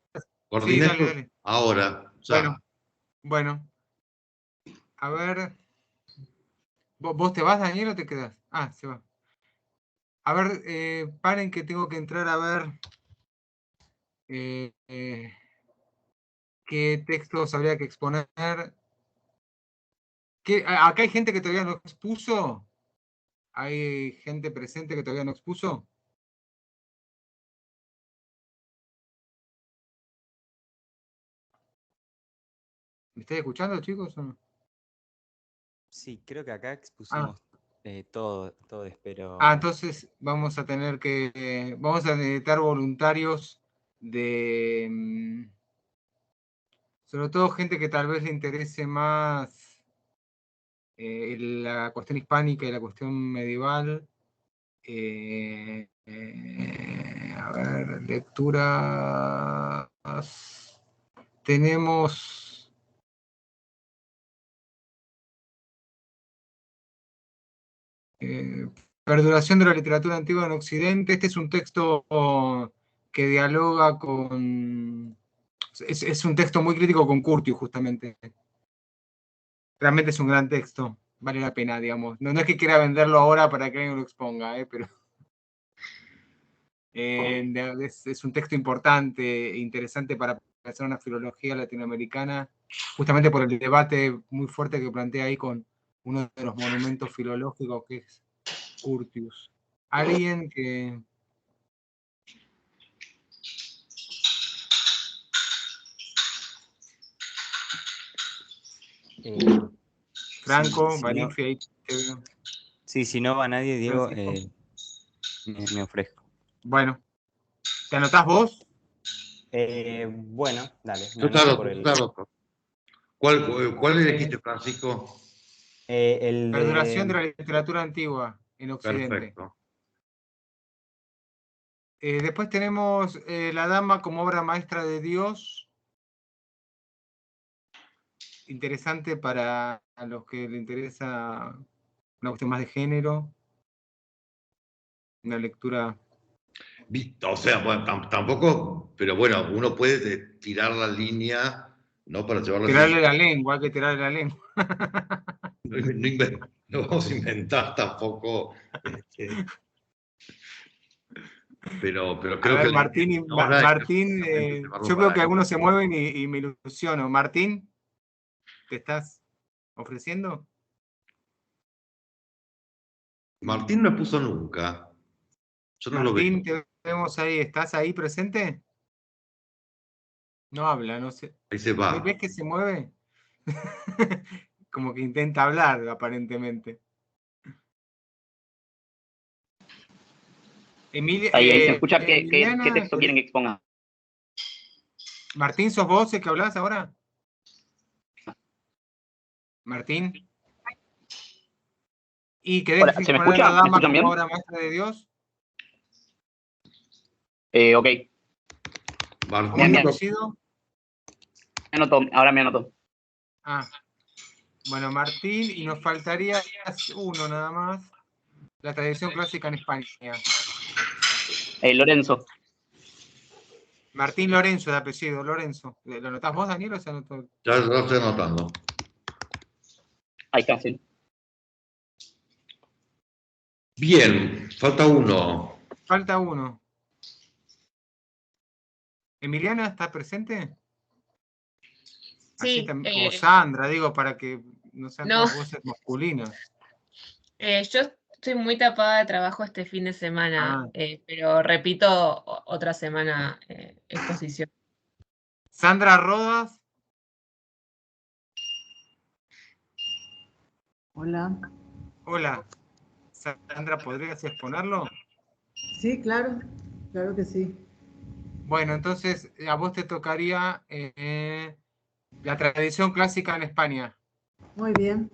Sí, dale. Ahora, ya. Bueno. A ver. ¿Vos te vas, Daniel, o te quedás? Ah, se va. A ver, paren que tengo que entrar a ver qué textos habría que exponer. ¿Acá hay gente que todavía no expuso? ¿Hay gente presente que todavía no expuso? ¿Me estáis escuchando, chicos, o no? Sí, creo que acá expusimos todo, pero... Entonces vamos a necesitar voluntarios de... sobre todo gente que tal vez le interese más la cuestión hispánica y la cuestión medieval. A ver, lecturas. Tenemos... perduración de la literatura antigua en Occidente. Este es un texto que dialoga con... Es un texto muy crítico con Curtius, justamente. Realmente es un gran texto. vale la pena, digamos. No, no es que quiera venderlo ahora para que alguien lo exponga, pero es un texto importante e interesante para pensar una filología latinoamericana, justamente por el debate muy fuerte que plantea ahí con uno de los monumentos filológicos que es Curtius. Alguien que... Franco, si no, Barifi, ahí te veo. sí, si no va nadie, Diego, Francisco. me ofrezco. Bueno, ¿te anotás vos? Bueno, dale, me Yo te anoto anoto, por yo el, te anoto. ¿Cuál elegiste, Francisco? el Perduración de de... la literatura antigua en Occidente. Perfecto. Después tenemos La Dama como obra maestra de Dios. Interesante para los que le interesa una cuestión más de género. Una lectura... O sea, bueno, tampoco, pero bueno, uno puede tirar la línea, ¿no? Para llevarla Tirarle así. la lengua, hay que tirarle la lengua. No vamos a inventar tampoco. Pero A creo que ver, la Martín, intención ahora es Martín precisamente llevarlo yo veo para que ahí. algunos se mueven y me ilusiono. Martín, ¿te estás ofreciendo? Martín no puso nunca. Yo no lo Martín, veo. te vemos ahí. ¿Estás ahí presente? No habla, no sé. Ahí se va. ¿Ves que se mueve? Como que intenta hablar, aparentemente. Emilia, Ahí se escucha. ¿Qué Emiliana, texto quieren que exponga? Martín, ¿sos vos el que hablás ahora? Martín. ¿Y querés Hola, ¿se me exponer La escucha? ¿Me Dama escuchan como bien? obra maestra de Dios? Ok, ¿Cómo Martín, es tu bien. apellido? ahora me anoto. Ah, bueno, Martín, y nos faltaría uno nada más. La tradición clásica en España. Lorenzo. Martín Lorenzo, de apellido, Lorenzo. ¿Lo anotás vos, Daniel, o se anotó? ya lo estoy anotando. Ahí está, sí. Bien, falta uno. Falta uno. ¿Emiliana está presente? Así Sí, o Sandra, digo, para que no sean no. todas voces masculinas. Yo estoy muy tapada de trabajo este fin de semana, Ah. pero repito otra semana exposición. Sandra Rodas. Hola. Hola. Sandra, ¿podrías exponerlo? Sí, claro, claro que sí. Bueno, entonces a vos te tocaría la tradición clásica en España. Muy bien.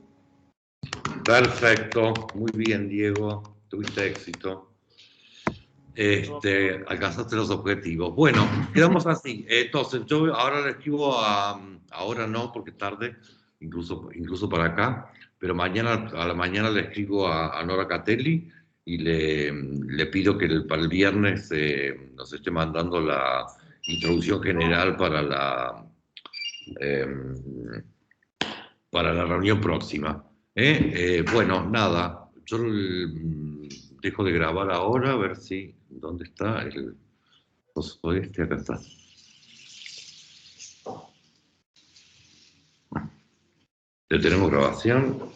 Perfecto, muy bien, Diego. Tuviste éxito. Alcanzaste los objetivos. Bueno, quedamos así. Entonces, yo ahora le escribo ahora no, porque es tarde, incluso para acá, pero mañana a la mañana le escribo a Nora Catelli y le pido que para el viernes nos esté mandando la introducción general para la reunión próxima. Bueno, nada, yo dejo de grabar ahora, a ver si, ¿dónde está el coso este? Acá está. ¿Ya tenemos grabación?